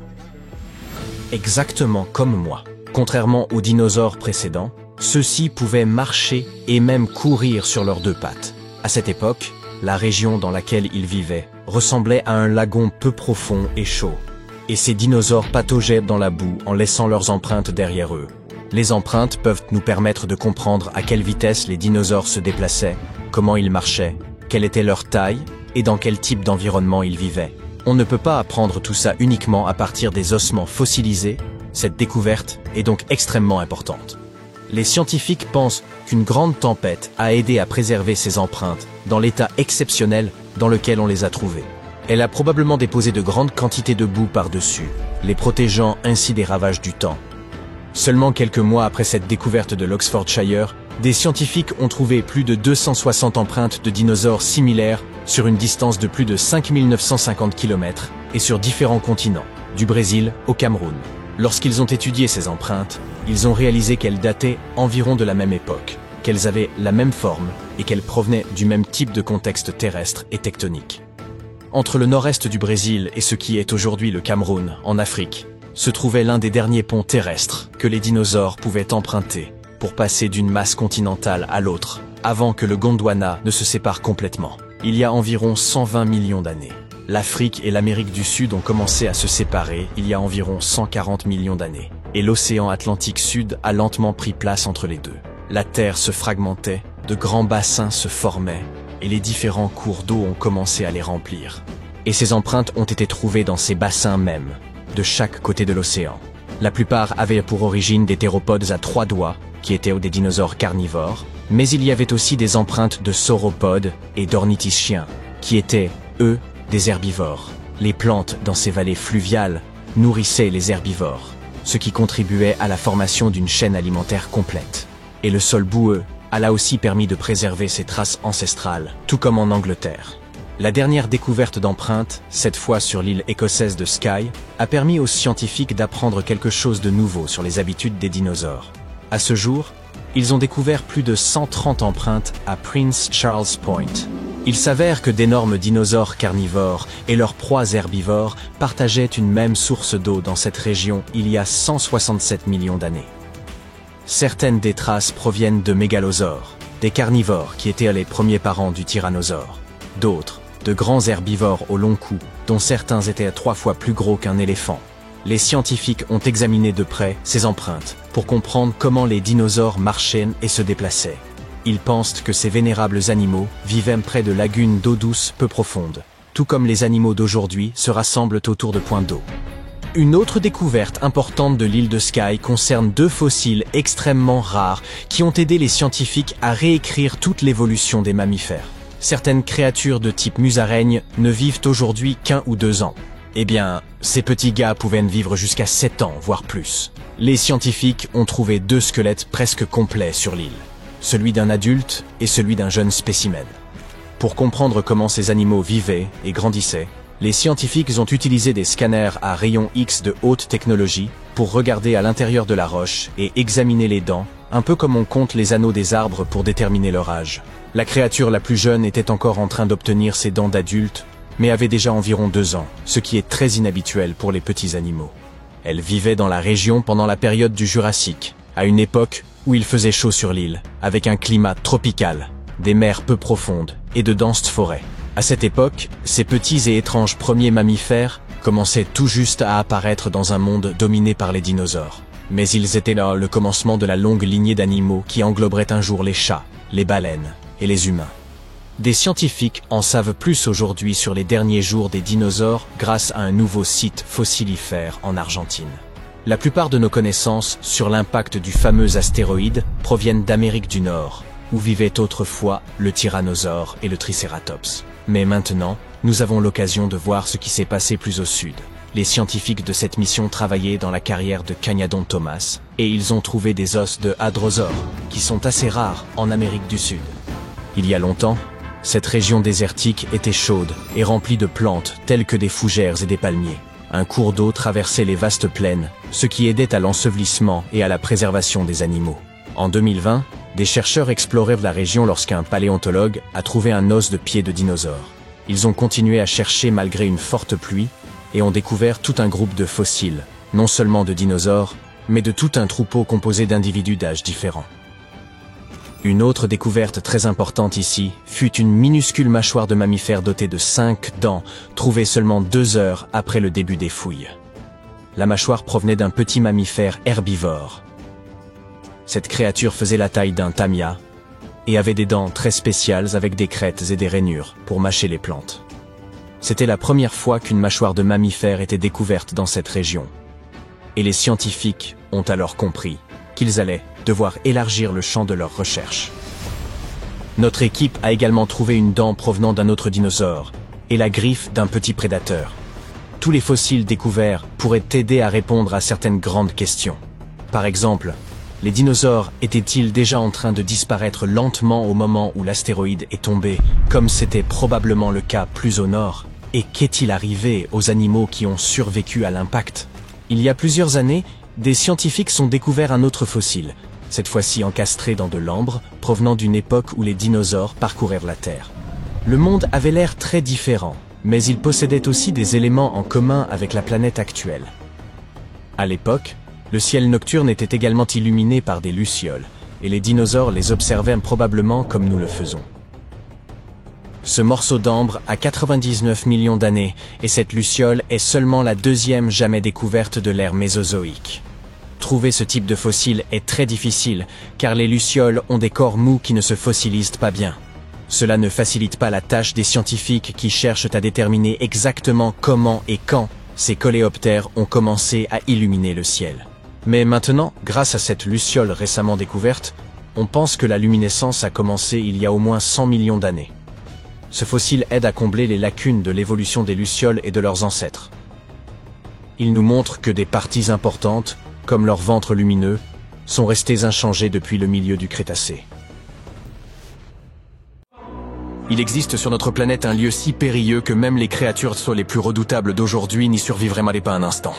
Exactement comme moi. Contrairement aux dinosaures précédents, ceux-ci pouvaient marcher et même courir sur leurs 2 pattes. À cette époque, la région dans laquelle ils vivaient ressemblait à un lagon peu profond et chaud. Et ces dinosaures pataugeaient dans la boue en laissant leurs empreintes derrière eux. Les empreintes peuvent nous permettre de comprendre à quelle vitesse les dinosaures se déplaçaient, comment ils marchaient, quelle était leur taille et dans quel type d'environnement ils vivaient. On ne peut pas apprendre tout ça uniquement à partir des ossements fossilisés. Cette découverte est donc extrêmement importante. Les scientifiques pensent qu'une grande tempête a aidé à préserver ces empreintes dans l'état exceptionnel dans lequel on les a trouvées. Elle a probablement déposé de grandes quantités de boue par-dessus, les protégeant ainsi des ravages du temps. Seulement quelques mois après cette découverte de l'Oxfordshire, des scientifiques ont trouvé plus de 260 empreintes de dinosaures similaires sur une distance de plus de 5950 km et sur différents continents, du Brésil au Cameroun. Lorsqu'ils ont étudié ces empreintes, ils ont réalisé qu'elles dataient environ de la même époque, qu'elles avaient la même forme et qu'elles provenaient du même type de contexte terrestre et tectonique. Entre le nord-est du Brésil et ce qui est aujourd'hui le Cameroun, en Afrique, se trouvait l'un des derniers ponts terrestres que les dinosaures pouvaient emprunter pour passer d'une masse continentale à l'autre, avant que le Gondwana ne se sépare complètement. Il y a environ 120 millions d'années. L'Afrique et l'Amérique du Sud ont commencé à se séparer il y a environ 140 millions d'années, et l'océan Atlantique Sud a lentement pris place entre les deux. La Terre se fragmentait, de grands bassins se formaient, et les différents cours d'eau ont commencé à les remplir. Et ces empreintes ont été trouvées dans ces bassins mêmes, de chaque côté de l'océan. La plupart avaient pour origine des théropodes à 3 doigts, qui étaient des dinosaures carnivores, mais il y avait aussi des empreintes de sauropodes et d'ornithischiens, qui étaient, eux, des herbivores. Les plantes dans ces vallées fluviales nourrissaient les herbivores, ce qui contribuait à la formation d'une chaîne alimentaire complète. Et le sol boueux a là aussi permis de préserver ces traces ancestrales, tout comme en Angleterre. La dernière découverte d'empreintes, cette fois sur l'île écossaise de Skye, a permis aux scientifiques d'apprendre quelque chose de nouveau sur les habitudes des dinosaures. À ce jour, ils ont découvert plus de 130 empreintes à Prince Charles Point. Il s'avère que d'énormes dinosaures carnivores et leurs proies herbivores partageaient une même source d'eau dans cette région il y a 167 millions d'années. Certaines des traces proviennent de mégalosaures, des carnivores qui étaient les premiers parents du tyrannosaure. D'autres, de grands herbivores au long cou, dont certains étaient 3 fois plus gros qu'un éléphant. Les scientifiques ont examiné de près ces empreintes pour comprendre comment les dinosaures marchaient et se déplaçaient. Ils pensent que ces vénérables animaux vivaient près de lagunes d'eau douce peu profondes, tout comme les animaux d'aujourd'hui se rassemblent autour de points d'eau. Une autre découverte importante de l'île de Skye concerne 2 fossiles extrêmement rares qui ont aidé les scientifiques à réécrire toute l'évolution des mammifères. Certaines créatures de type musaraigne ne vivent aujourd'hui qu'1 ou 2 ans. Eh bien, ces petits gars pouvaient vivre jusqu'à 7 ans, voire plus. Les scientifiques ont trouvé 2 squelettes presque complets sur l'île, celui d'un adulte et celui d'un jeune spécimen. Pour comprendre comment ces animaux vivaient et grandissaient, les scientifiques ont utilisé des scanners à rayons X de haute technologie pour regarder à l'intérieur de la roche et examiner les dents, un peu comme on compte les anneaux des arbres pour déterminer leur âge. La créature la plus jeune était encore en train d'obtenir ses dents d'adulte, mais avait déjà environ 2 ans, ce qui est très inhabituel pour les petits animaux. Elle vivait dans la région pendant la période du Jurassique, à une époque où il faisait chaud sur l'île, avec un climat tropical, des mers peu profondes et de denses forêts. À cette époque, ces petits et étranges premiers mammifères commençaient tout juste à apparaître dans un monde dominé par les dinosaures. Mais ils étaient là le commencement de la longue lignée d'animaux qui engloberait un jour les chats, les baleines et les humains. Des scientifiques en savent plus aujourd'hui sur les derniers jours des dinosaures grâce à un nouveau site fossilifère en Argentine. La plupart de nos connaissances sur l'impact du fameux astéroïde proviennent d'Amérique du Nord, où vivaient autrefois le tyrannosaure et le tricératops. Mais maintenant, nous avons l'occasion de voir ce qui s'est passé plus au sud. Les scientifiques de cette mission travaillaient dans la carrière de Cagnadon Thomas, et ils ont trouvé des os de hadrosaures, qui sont assez rares en Amérique du Sud. Il y a longtemps, cette région désertique était chaude et remplie de plantes telles que des fougères et des palmiers. Un cours d'eau traversait les vastes plaines, ce qui aidait à l'ensevelissement et à la préservation des animaux. En 2020, des chercheurs exploraient la région lorsqu'un paléontologue a trouvé un os de pied de dinosaure. Ils ont continué à chercher malgré une forte pluie et ont découvert tout un groupe de fossiles, non seulement de dinosaures, mais de tout un troupeau composé d'individus d'âges différents. Une autre découverte très importante ici fut une minuscule mâchoire de mammifère dotée de 5 dents, trouvée seulement 2 heures après le début des fouilles. La mâchoire provenait d'un petit mammifère herbivore. Cette créature faisait la taille d'un tamia et avait des dents très spéciales avec des crêtes et des rainures pour mâcher les plantes. C'était la première fois qu'une mâchoire de mammifère était découverte dans cette région. Et les scientifiques ont alors compris qu'ils allaient devoir élargir le champ de leurs recherches. Notre équipe a également trouvé une dent provenant d'un autre dinosaure et la griffe d'un petit prédateur. Tous les fossiles découverts pourraient aider à répondre à certaines grandes questions. Par exemple, les dinosaures étaient-ils déjà en train de disparaître lentement au moment où l'astéroïde est tombé, comme c'était probablement le cas plus au nord? Et qu'est-il arrivé aux animaux qui ont survécu à l'impact? Il y a plusieurs années, des scientifiques ont découvert un autre fossile, cette fois-ci encastré dans de l'ambre, provenant d'une époque où les dinosaures parcourèrent la Terre. Le monde avait l'air très différent, mais il possédait aussi des éléments en commun avec la planète actuelle. À l'époque, le ciel nocturne était également illuminé par des lucioles, et les dinosaures les observaient probablement comme nous le faisons. Ce morceau d'ambre a 99 millions d'années, et cette luciole est seulement la 2e jamais découverte de l'ère mésozoïque. Trouver ce type de fossile est très difficile, car les lucioles ont des corps mous qui ne se fossilisent pas bien. Cela ne facilite pas la tâche des scientifiques qui cherchent à déterminer exactement comment et quand ces coléoptères ont commencé à illuminer le ciel. Mais maintenant, grâce à cette luciole récemment découverte, on pense que la luminescence a commencé il y a au moins 100 millions d'années. Ce fossile aide à combler les lacunes de l'évolution des lucioles et de leurs ancêtres. Il nous montre que des parties importantes, comme leur ventre lumineux, sont restées inchangées depuis le milieu du Crétacé. Il existe sur notre planète un lieu si périlleux que même les créatures les plus redoutables d'aujourd'hui n'y survivraient même pas un instant.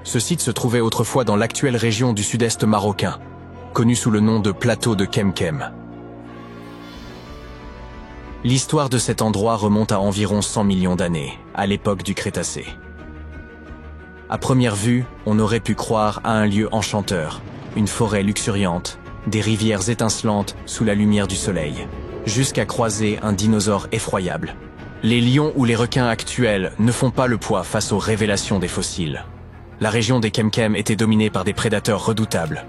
Ce site se trouvait autrefois dans l'actuelle région du sud-est marocain, connu sous le nom de plateau de Kemkem. L'histoire de cet endroit remonte à environ 100 millions d'années, à l'époque du Crétacé. À première vue, on aurait pu croire à un lieu enchanteur, une forêt luxuriante, des rivières étincelantes sous la lumière du soleil, jusqu'à croiser un dinosaure effroyable. Les lions ou les requins actuels ne font pas le poids face aux révélations des fossiles. La région des Kemkem était dominée par des prédateurs redoutables,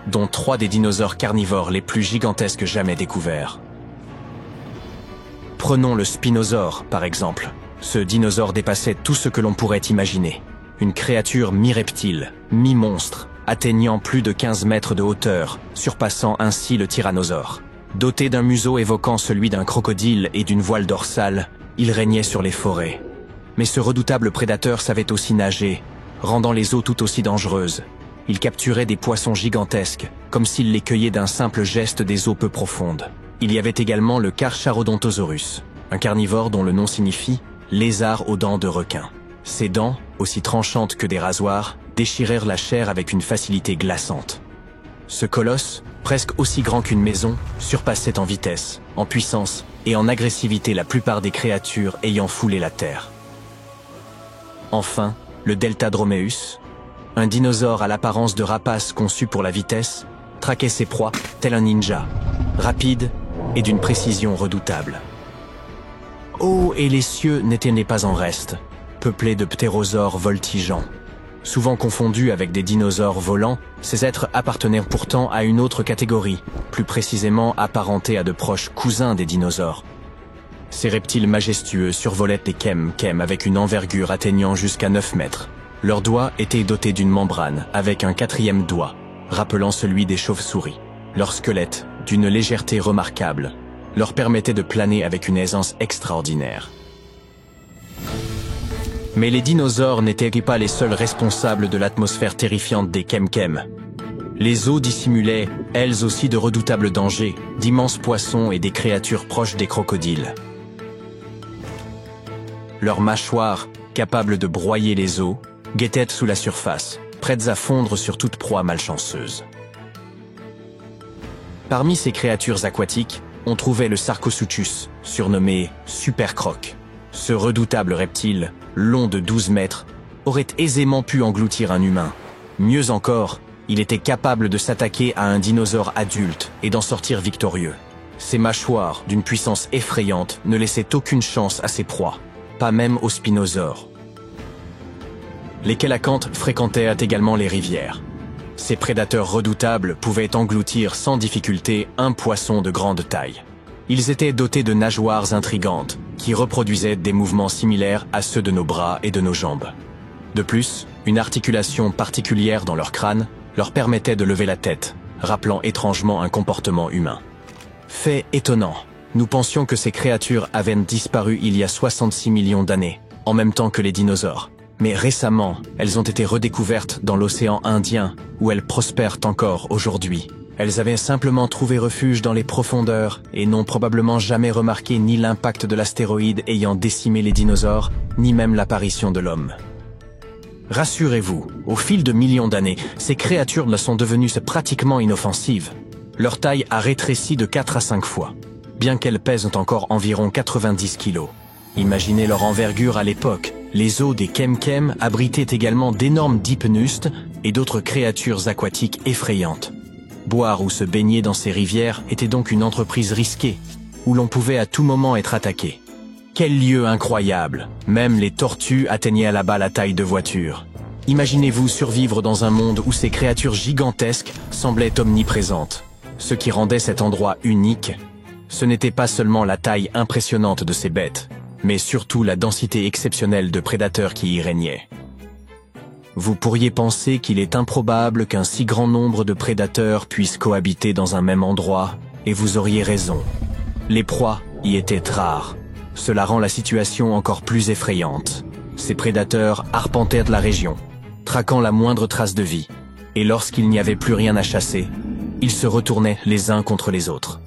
dont 3 des dinosaures carnivores les plus gigantesques jamais découverts. Prenons le spinosaure, par exemple. Ce dinosaure dépassait tout ce que l'on pourrait imaginer. Une créature mi-reptile, mi-monstre, atteignant plus de 15 mètres de hauteur, surpassant ainsi le tyrannosaure. Doté d'un museau évoquant celui d'un crocodile et d'une voile dorsale, il régnait sur les forêts. Mais ce redoutable prédateur savait aussi nager, rendant les eaux tout aussi dangereuses. Il capturait des poissons gigantesques, comme s'il les cueillait d'un simple geste des eaux peu profondes. Il y avait également le Carcharodontosaurus, un carnivore dont le nom signifie « lézard aux dents de requin ». Ses dents, aussi tranchantes que des rasoirs, déchirèrent la chair avec une facilité glaçante. Ce colosse, presque aussi grand qu'une maison, surpassait en vitesse, en puissance et en agressivité la plupart des créatures ayant foulé la terre. Enfin, le Deltadromeus, un dinosaure à l'apparence de rapace conçu pour la vitesse, traquait ses proies tel un ninja, rapide et d'une précision redoutable. Oh, et les cieux n'étaient pas en reste, peuplés de ptérosaures voltigeants. Souvent confondus avec des dinosaures volants, ces êtres appartenaient pourtant à une autre catégorie, plus précisément apparentés à de proches cousins des dinosaures. Ces reptiles majestueux survolaient les Kemkem avec une envergure atteignant jusqu'à 9 mètres. Leurs doigts étaient dotés d'une membrane avec un 4e doigt, rappelant celui des chauves-souris. Leur squelette, d'une légèreté remarquable, leur permettait de planer avec une aisance extraordinaire. Mais les dinosaures n'étaient pas les seuls responsables de l'atmosphère terrifiante des Kemkem. Les eaux dissimulaient, elles aussi, de redoutables dangers, d'immenses poissons et des créatures proches des crocodiles. Leurs mâchoires, capables de broyer les eaux, guettaient sous la surface, prêtes à fondre sur toute proie malchanceuse. Parmi ces créatures aquatiques, on trouvait le Sarcosuchus, surnommé Super Croc. Ce redoutable reptile, long de 12 mètres, aurait aisément pu engloutir un humain. Mieux encore, il était capable de s'attaquer à un dinosaure adulte et d'en sortir victorieux. Ses mâchoires, d'une puissance effrayante, ne laissaient aucune chance à ses proies, pas même aux spinosaures. Les Kélacantes fréquentaient également les rivières. Ces prédateurs redoutables pouvaient engloutir sans difficulté un poisson de grande taille. Ils étaient dotés de nageoires intrigantes, qui reproduisaient des mouvements similaires à ceux de nos bras et de nos jambes. De plus, une articulation particulière dans leur crâne leur permettait de lever la tête, rappelant étrangement un comportement humain. Fait étonnant, nous pensions que ces créatures avaient disparu il y a 66 millions d'années, en même temps que les dinosaures. Mais récemment, elles ont été redécouvertes dans l'océan Indien, où elles prospèrent encore aujourd'hui. Elles avaient simplement trouvé refuge dans les profondeurs et n'ont probablement jamais remarqué ni l'impact de l'astéroïde ayant décimé les dinosaures, ni même l'apparition de l'homme. Rassurez-vous, au fil de millions d'années, ces créatures ne sont devenues pratiquement inoffensives. Leur taille a rétréci de 4 à 5 fois, bien qu'elles pèsent encore environ 90 kilos. Imaginez leur envergure à l'époque. Les eaux des Kemkem abritaient également d'énormes dipnustes et d'autres créatures aquatiques effrayantes. Boire ou se baigner dans ces rivières était donc une entreprise risquée, où l'on pouvait à tout moment être attaqué. Quel lieu incroyable! Même les tortues atteignaient là-bas la taille de voitures. Imaginez-vous survivre dans un monde où ces créatures gigantesques semblaient omniprésentes. Ce qui rendait cet endroit unique, ce n'était pas seulement la taille impressionnante de ces bêtes, mais surtout la densité exceptionnelle de prédateurs qui y régnaient. Vous pourriez penser qu'il est improbable qu'un si grand nombre de prédateurs puissent cohabiter dans un même endroit, et vous auriez raison. Les proies y étaient rares. Cela rend la situation encore plus effrayante. Ces prédateurs arpentèrent la région, traquant la moindre trace de vie, et lorsqu'il n'y avait plus rien à chasser, ils se retournaient les uns contre les autres.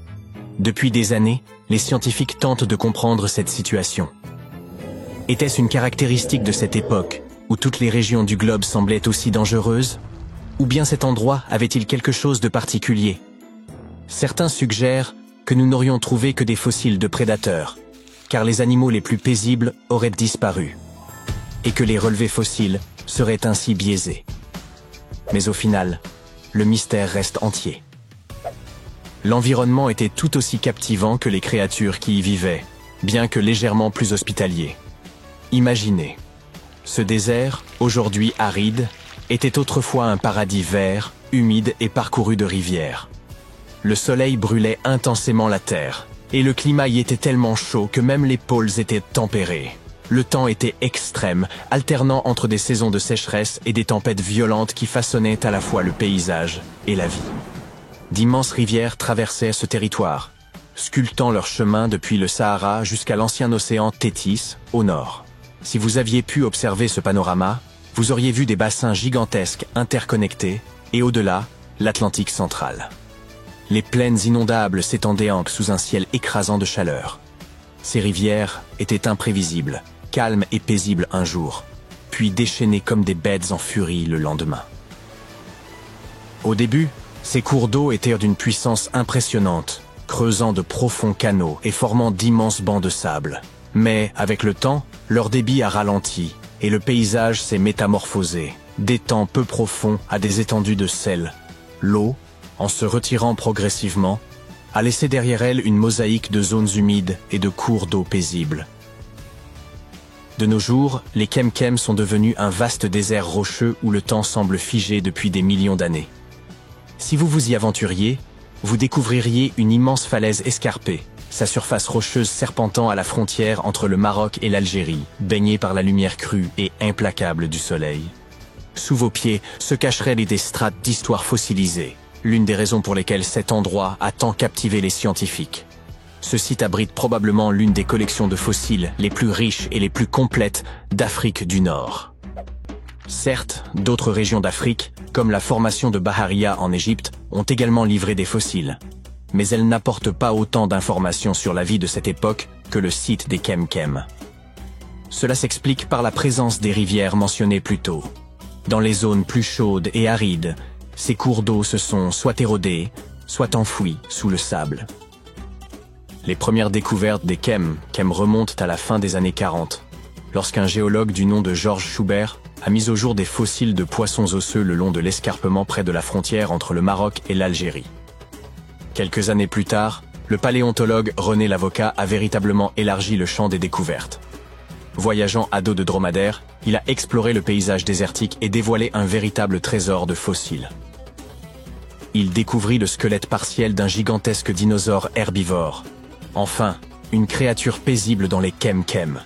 Depuis des années, les scientifiques tentent de comprendre cette situation. Était-ce une caractéristique de cette époque, où toutes les régions du globe semblaient aussi dangereuses? Ou bien cet endroit avait-il quelque chose de particulier? Certains suggèrent que nous n'aurions trouvé que des fossiles de prédateurs, car les animaux les plus paisibles auraient disparu, et que les relevés fossiles seraient ainsi biaisés. Mais au final, le mystère reste entier. L'environnement était tout aussi captivant que les créatures qui y vivaient, bien que légèrement plus hospitalier. Imaginez, ce désert, aujourd'hui aride, était autrefois un paradis vert, humide et parcouru de rivières. Le soleil brûlait intensément la terre, et le climat y était tellement chaud que même les pôles étaient tempérés. Le temps était extrême, alternant entre des saisons de sécheresse et des tempêtes violentes qui façonnaient à la fois le paysage et la vie. D'immenses rivières traversaient ce territoire, sculptant leur chemin depuis le Sahara jusqu'à l'ancien océan Thétis, au nord. Si vous aviez pu observer ce panorama, vous auriez vu des bassins gigantesques interconnectés, et au-delà, l'Atlantique central. Les plaines inondables s'étendaient sous un ciel écrasant de chaleur. Ces rivières étaient imprévisibles, calmes et paisibles un jour, puis déchaînées comme des bêtes en furie le lendemain. Au début, ces cours d'eau étaient d'une puissance impressionnante, creusant de profonds canaux et formant d'immenses bancs de sable. Mais, avec le temps, leur débit a ralenti et le paysage s'est métamorphosé, d'étangs peu profonds à des étendues de sel. L'eau, en se retirant progressivement, a laissé derrière elle une mosaïque de zones humides et de cours d'eau paisibles. De nos jours, les Kemkem sont devenus un vaste désert rocheux où le temps semble figé depuis des millions d'années. Si vous vous y aventuriez, vous découvririez une immense falaise escarpée, sa surface rocheuse serpentant à la frontière entre le Maroc et l'Algérie, baignée par la lumière crue et implacable du soleil. Sous vos pieds se cacheraient des strates d'histoire fossilisées, l'une des raisons pour lesquelles cet endroit a tant captivé les scientifiques. Ce site abrite probablement l'une des collections de fossiles les plus riches et les plus complètes d'Afrique du Nord. Certes, d'autres régions d'Afrique, comme la formation de Baharia en Égypte, ont également livré des fossiles. Mais elles n'apportent pas autant d'informations sur la vie de cette époque que le site des Kemkem. Cela s'explique par la présence des rivières mentionnées plus tôt. Dans les zones plus chaudes et arides, ces cours d'eau se sont soit érodés, soit enfouis sous le sable. Les premières découvertes des Kemkem remontent à la fin des années 40, lorsqu'un géologue du nom de George Schubert a mis au jour des fossiles de poissons osseux le long de l'escarpement près de la frontière entre le Maroc et l'Algérie. Quelques années plus tard, le paléontologue René Lavocat a véritablement élargi le champ des découvertes. Voyageant à dos de dromadaire, il a exploré le paysage désertique et dévoilé un véritable trésor de fossiles. Il découvrit le squelette partiel d'un gigantesque dinosaure herbivore. Enfin, une créature paisible dans les Kemkem.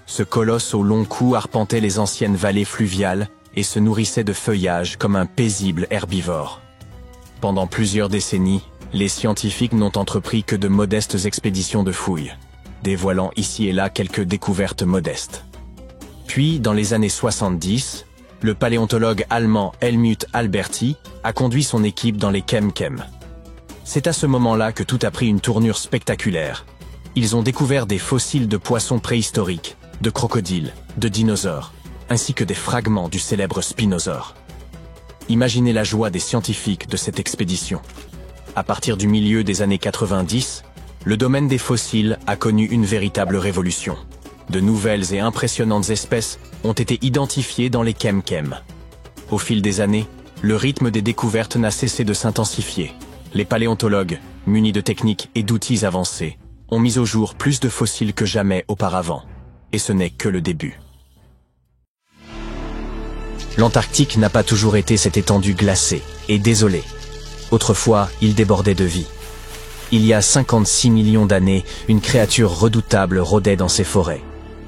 Ce colosse au long cou arpentait les anciennes vallées fluviales et se nourrissait de feuillage comme un paisible herbivore. Pendant plusieurs décennies, les scientifiques n'ont entrepris que de modestes expéditions de fouilles, dévoilant ici et là quelques découvertes modestes. Puis, dans les années 70, le paléontologue allemand Helmut Alberti a conduit son équipe dans les Kemkem. C'est à ce moment-là que tout a pris une tournure spectaculaire. Ils ont découvert des fossiles de poissons préhistoriques, de crocodiles, de dinosaures, ainsi que des fragments du célèbre spinosaure. Imaginez la joie des scientifiques de cette expédition. À partir du milieu des années 90, le domaine des fossiles a connu une véritable révolution. De nouvelles et impressionnantes espèces ont été identifiées dans les Kemkem. Au fil des années, le rythme des découvertes n'a cessé de s'intensifier. Les paléontologues, munis de techniques et d'outils avancés, ont mis au jour plus de fossiles que jamais auparavant. Et ce n'est que le début. L'Antarctique n'a pas toujours été cette étendue glacée et désolée. Autrefois, il débordait de vie. Il y a 56 millions d'années, une créature redoutable rôdait dans ces forêts.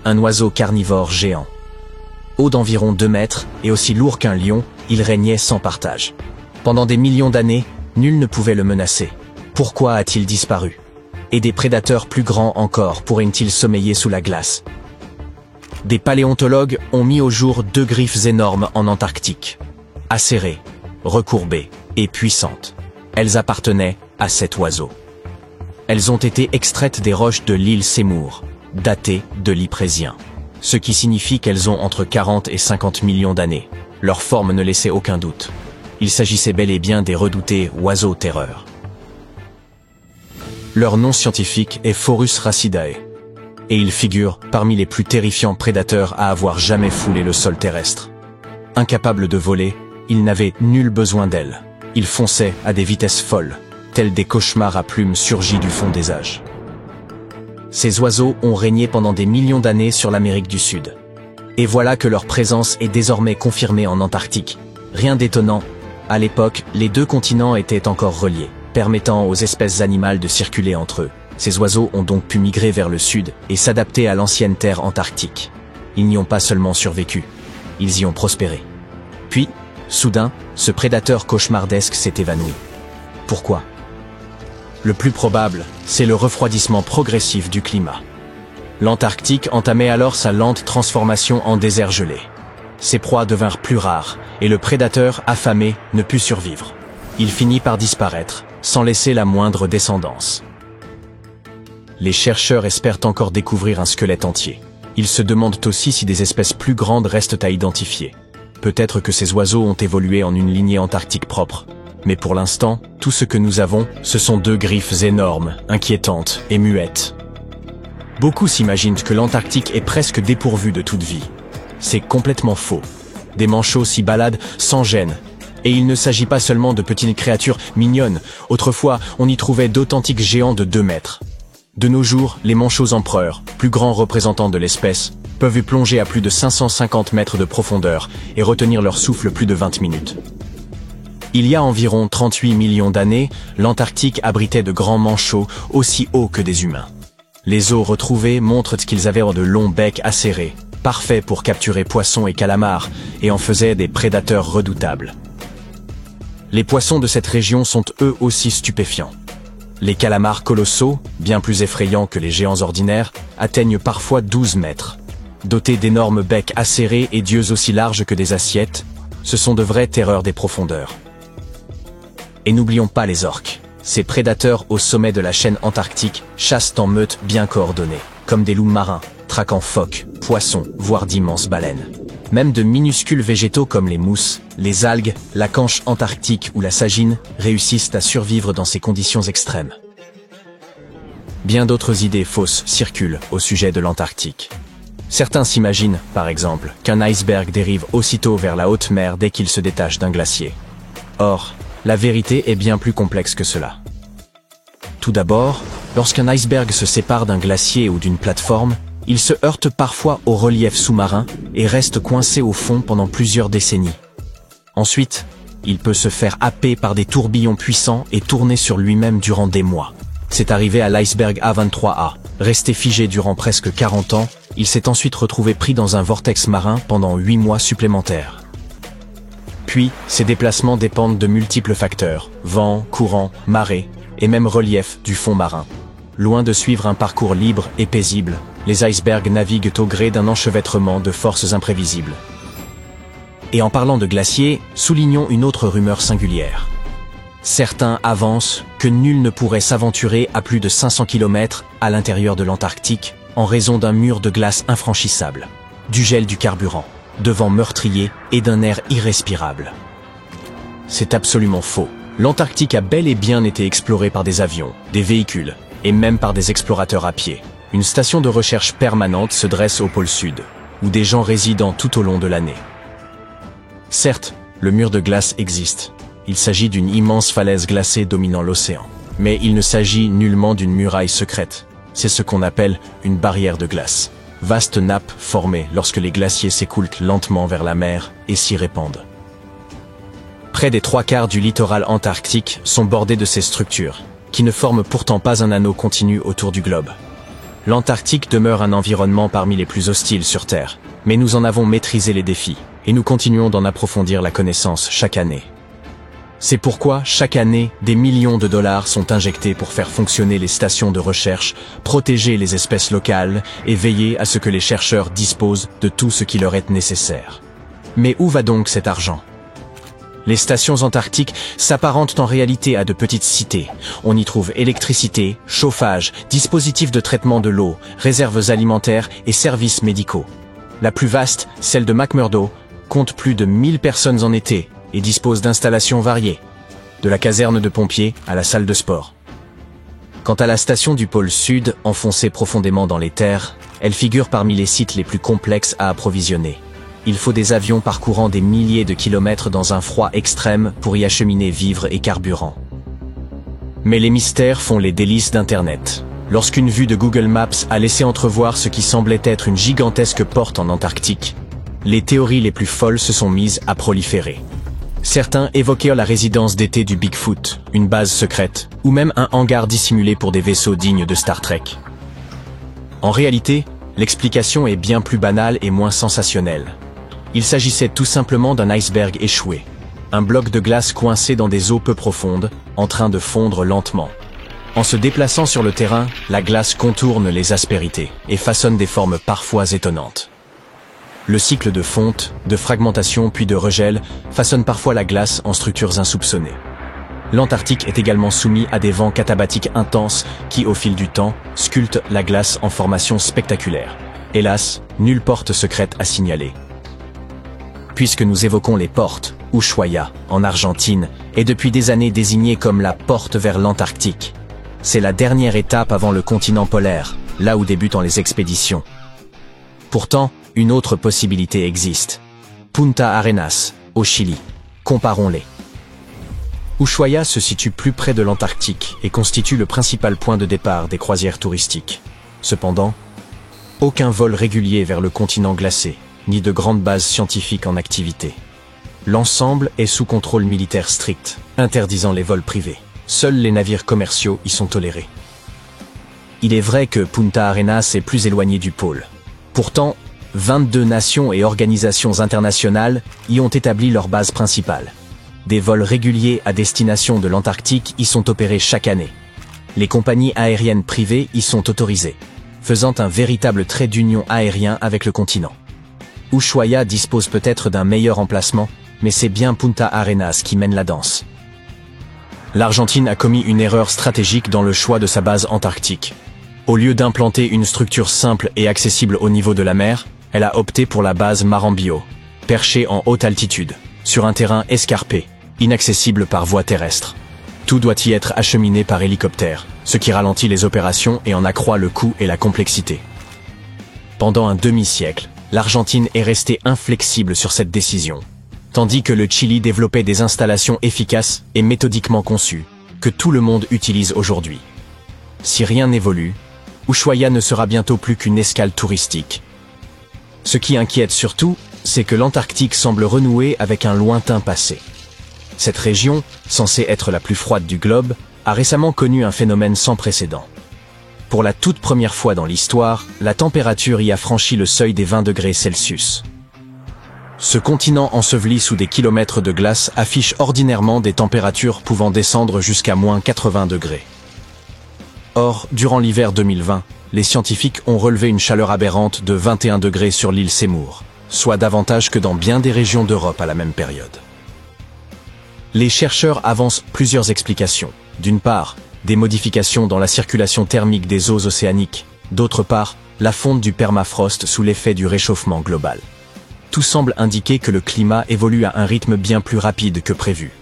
Un oiseau carnivore géant. Haut d'environ 2 mètres et aussi lourd qu'un lion, il régnait sans partage. Pendant des millions d'années, nul ne pouvait le menacer. Pourquoi a-t-il disparu? Et des prédateurs plus grands encore pourraient-ils sommeiller sous la glace? Des paléontologues ont mis au jour 2 griffes énormes en Antarctique. Acérées, recourbées et puissantes. Elles appartenaient à cet oiseau. Elles ont été extraites des roches de l'île Seymour, datées de l'Yprésien. Ce qui signifie qu'elles ont entre 40 et 50 millions d'années. Leur forme ne laissait aucun doute. Il s'agissait bel et bien des redoutés oiseaux terreurs. Leur nom scientifique est Phorus racidae, et ils figurent parmi les plus terrifiants prédateurs à avoir jamais foulé le sol terrestre. Incapables de voler, ils n'avaient nul besoin d'ailes. Ils fonçaient à des vitesses folles, tels des cauchemars à plumes surgis du fond des âges. Ces oiseaux ont régné pendant des millions d'années sur l'Amérique du Sud. Et voilà que leur présence est désormais confirmée en Antarctique. Rien d'étonnant, à l'époque, les deux continents étaient encore reliés, permettant aux espèces animales de circuler entre eux. Ces oiseaux ont donc pu migrer vers le sud et s'adapter à l'ancienne terre antarctique. Ils n'y ont pas seulement survécu, ils y ont prospéré. Puis, soudain, ce prédateur cauchemardesque s'est évanoui. Pourquoi ? Le plus probable, c'est le refroidissement progressif du climat. L'Antarctique entamait alors sa lente transformation en désert gelé. Ses proies devinrent plus rares, et le prédateur, affamé, ne put survivre. Il finit par disparaître, sans laisser la moindre descendance. Les chercheurs espèrent encore découvrir un squelette entier. Ils se demandent aussi si des espèces plus grandes restent à identifier. Peut-être que ces oiseaux ont évolué en une lignée antarctique propre. Mais pour l'instant, tout ce que nous avons, ce sont deux griffes énormes, inquiétantes et muettes. Beaucoup s'imaginent que l'Antarctique est presque dépourvu de toute vie. C'est complètement faux. Des manchots s'y baladent sans gêne. Et il ne s'agit pas seulement de petites créatures mignonnes. Autrefois, on y trouvait d'authentiques géants de 2 mètres. De nos jours, les manchots empereurs, plus grands représentants de l'espèce, peuvent y plonger à plus de 550 mètres de profondeur et retenir leur souffle plus de 20 minutes. Il y a environ 38 millions d'années, l'Antarctique abritait de grands manchots aussi hauts que des humains. Les os retrouvés montrent qu'ils avaient de longs becs acérés, parfaits pour capturer poissons et calamars, et en faisaient des prédateurs redoutables. Les poissons de cette région sont eux aussi stupéfiants. Les calamars colossaux, bien plus effrayants que les géants ordinaires, atteignent parfois 12 mètres. Dotés d'énormes becs acérés et d'yeux aussi larges que des assiettes, ce sont de vraies terreurs des profondeurs. Et n'oublions pas les orques. Ces prédateurs au sommet de la chaîne antarctique chassent en meute bien coordonnées, comme des loups marins, traquant phoques, poissons, voire d'immenses baleines. Même de minuscules végétaux comme les mousses, les algues, la canche antarctique ou la sagine réussissent à survivre dans ces conditions extrêmes. Bien d'autres idées fausses circulent au sujet de l'Antarctique. Certains s'imaginent, par exemple, qu'un iceberg dérive aussitôt vers la haute mer dès qu'il se détache d'un glacier. Or, la vérité est bien plus complexe que cela. Tout d'abord, lorsqu'un iceberg se sépare d'un glacier ou d'une plateforme, il se heurte parfois au relief sous-marin et reste coincé au fond pendant plusieurs décennies. Ensuite, il peut se faire happer par des tourbillons puissants et tourner sur lui-même durant des mois. C'est arrivé à l'iceberg A23A. Resté figé durant presque 40 ans, il s'est ensuite retrouvé pris dans un vortex marin pendant 8 mois supplémentaires. Puis, ces déplacements dépendent de multiples facteurs, vent, courant, marée, et même relief du fond marin. Loin de suivre un parcours libre et paisible, les icebergs naviguent au gré d'un enchevêtrement de forces imprévisibles. Et en parlant de glaciers, soulignons une autre rumeur singulière. Certains avancent que nul ne pourrait s'aventurer à plus de 500 km à l'intérieur de l'Antarctique en raison d'un mur de glace infranchissable, du gel du carburant, de vents meurtriers et d'un air irrespirable. C'est absolument faux. L'Antarctique a bel et bien été explorée par des avions, des véhicules, et même par des explorateurs à pied. Une station de recherche permanente se dresse au pôle Sud, où des gens résident tout au long de l'année. Certes, le mur de glace existe. Il s'agit d'une immense falaise glacée dominant l'océan. Mais il ne s'agit nullement d'une muraille secrète. C'est ce qu'on appelle une barrière de glace. Vaste nappe formée lorsque les glaciers s'écoulent lentement vers la mer et s'y répandent. Près des 3/4 du littoral antarctique sont bordés de ces structures, qui ne forment pourtant pas un anneau continu autour du globe. L'Antarctique demeure un environnement parmi les plus hostiles sur Terre, mais nous en avons maîtrisé les défis, et nous continuons d'en approfondir la connaissance chaque année. C'est pourquoi, chaque année, des millions de dollars sont injectés pour faire fonctionner les stations de recherche, protéger les espèces locales et veiller à ce que les chercheurs disposent de tout ce qui leur est nécessaire. Mais où va donc cet argent ? Les stations antarctiques s'apparentent en réalité à de petites cités. On y trouve électricité, chauffage, dispositifs de traitement de l'eau, réserves alimentaires et services médicaux. La plus vaste, celle de McMurdo, compte plus de 1000 personnes en été et dispose d'installations variées, de la caserne de pompiers à la salle de sport. Quant à la station du pôle Sud, enfoncée profondément dans les terres, elle figure parmi les sites les plus complexes à approvisionner. Il faut des avions parcourant des milliers de kilomètres dans un froid extrême pour y acheminer vivres et carburant. Mais les mystères font les délices d'Internet. Lorsqu'une vue de Google Maps a laissé entrevoir ce qui semblait être une gigantesque porte en Antarctique, les théories les plus folles se sont mises à proliférer. Certains évoquèrent la résidence d'été du Bigfoot, une base secrète, ou même un hangar dissimulé pour des vaisseaux dignes de Star Trek. En réalité, l'explication est bien plus banale et moins sensationnelle. Il s'agissait tout simplement d'un iceberg échoué, un bloc de glace coincé dans des eaux peu profondes, en train de fondre lentement. En se déplaçant sur le terrain, la glace contourne les aspérités et façonne des formes parfois étonnantes. Le cycle de fonte, de fragmentation puis de regel façonne parfois la glace en structures insoupçonnées. L'Antarctique est également soumis à des vents catabatiques intenses qui, au fil du temps, sculptent la glace en formations spectaculaires. Hélas, nulle porte secrète à signaler. Puisque nous évoquons les portes, Ushuaia, en Argentine, est depuis des années désignée comme la porte vers l'Antarctique. C'est la dernière étape avant le continent polaire, là où débutent les expéditions. Pourtant, une autre possibilité existe. Punta Arenas, au Chili. Comparons-les. Ushuaia se situe plus près de l'Antarctique et constitue le principal point de départ des croisières touristiques. Cependant, aucun vol régulier vers le continent glacé, ni de grandes bases scientifiques en activité. L'ensemble est sous contrôle militaire strict, interdisant les vols privés. Seuls les navires commerciaux y sont tolérés. Il est vrai que Punta Arenas est plus éloigné du pôle. Pourtant, 22 nations et organisations internationales y ont établi leur base principale. Des vols réguliers à destination de l'Antarctique y sont opérés chaque année. Les compagnies aériennes privées y sont autorisées, faisant un véritable trait d'union aérien avec le continent. Ushuaia dispose peut-être d'un meilleur emplacement, mais c'est bien Punta Arenas qui mène la danse. L'Argentine a commis une erreur stratégique dans le choix de sa base antarctique. Au lieu d'implanter une structure simple et accessible au niveau de la mer, elle a opté pour la base Marambio, perchée en haute altitude, sur un terrain escarpé, inaccessible par voie terrestre. Tout doit y être acheminé par hélicoptère, ce qui ralentit les opérations et en accroît le coût et la complexité. Pendant un demi-siècle, l'Argentine est restée inflexible sur cette décision, tandis que le Chili développait des installations efficaces et méthodiquement conçues, que tout le monde utilise aujourd'hui. Si rien n'évolue, Ushuaia ne sera bientôt plus qu'une escale touristique. Ce qui inquiète surtout, c'est que l'Antarctique semble renouer avec un lointain passé. Cette région, censée être la plus froide du globe, a récemment connu un phénomène sans précédent. Pour la toute première fois dans l'histoire, la température y a franchi le seuil des 20 degrés Celsius. Ce continent enseveli sous des kilomètres de glace affiche ordinairement des températures pouvant descendre jusqu'à moins 80 degrés. Or, durant l'hiver 2020, les scientifiques ont relevé une chaleur aberrante de 21 degrés sur l'île Seymour, soit davantage que dans bien des régions d'Europe à la même période. Les chercheurs avancent plusieurs explications. D'une part, des modifications dans la circulation thermique des eaux océaniques. D'autre part, la fonte du permafrost sous l'effet du réchauffement global. Tout semble indiquer que le climat évolue à un rythme bien plus rapide que prévu.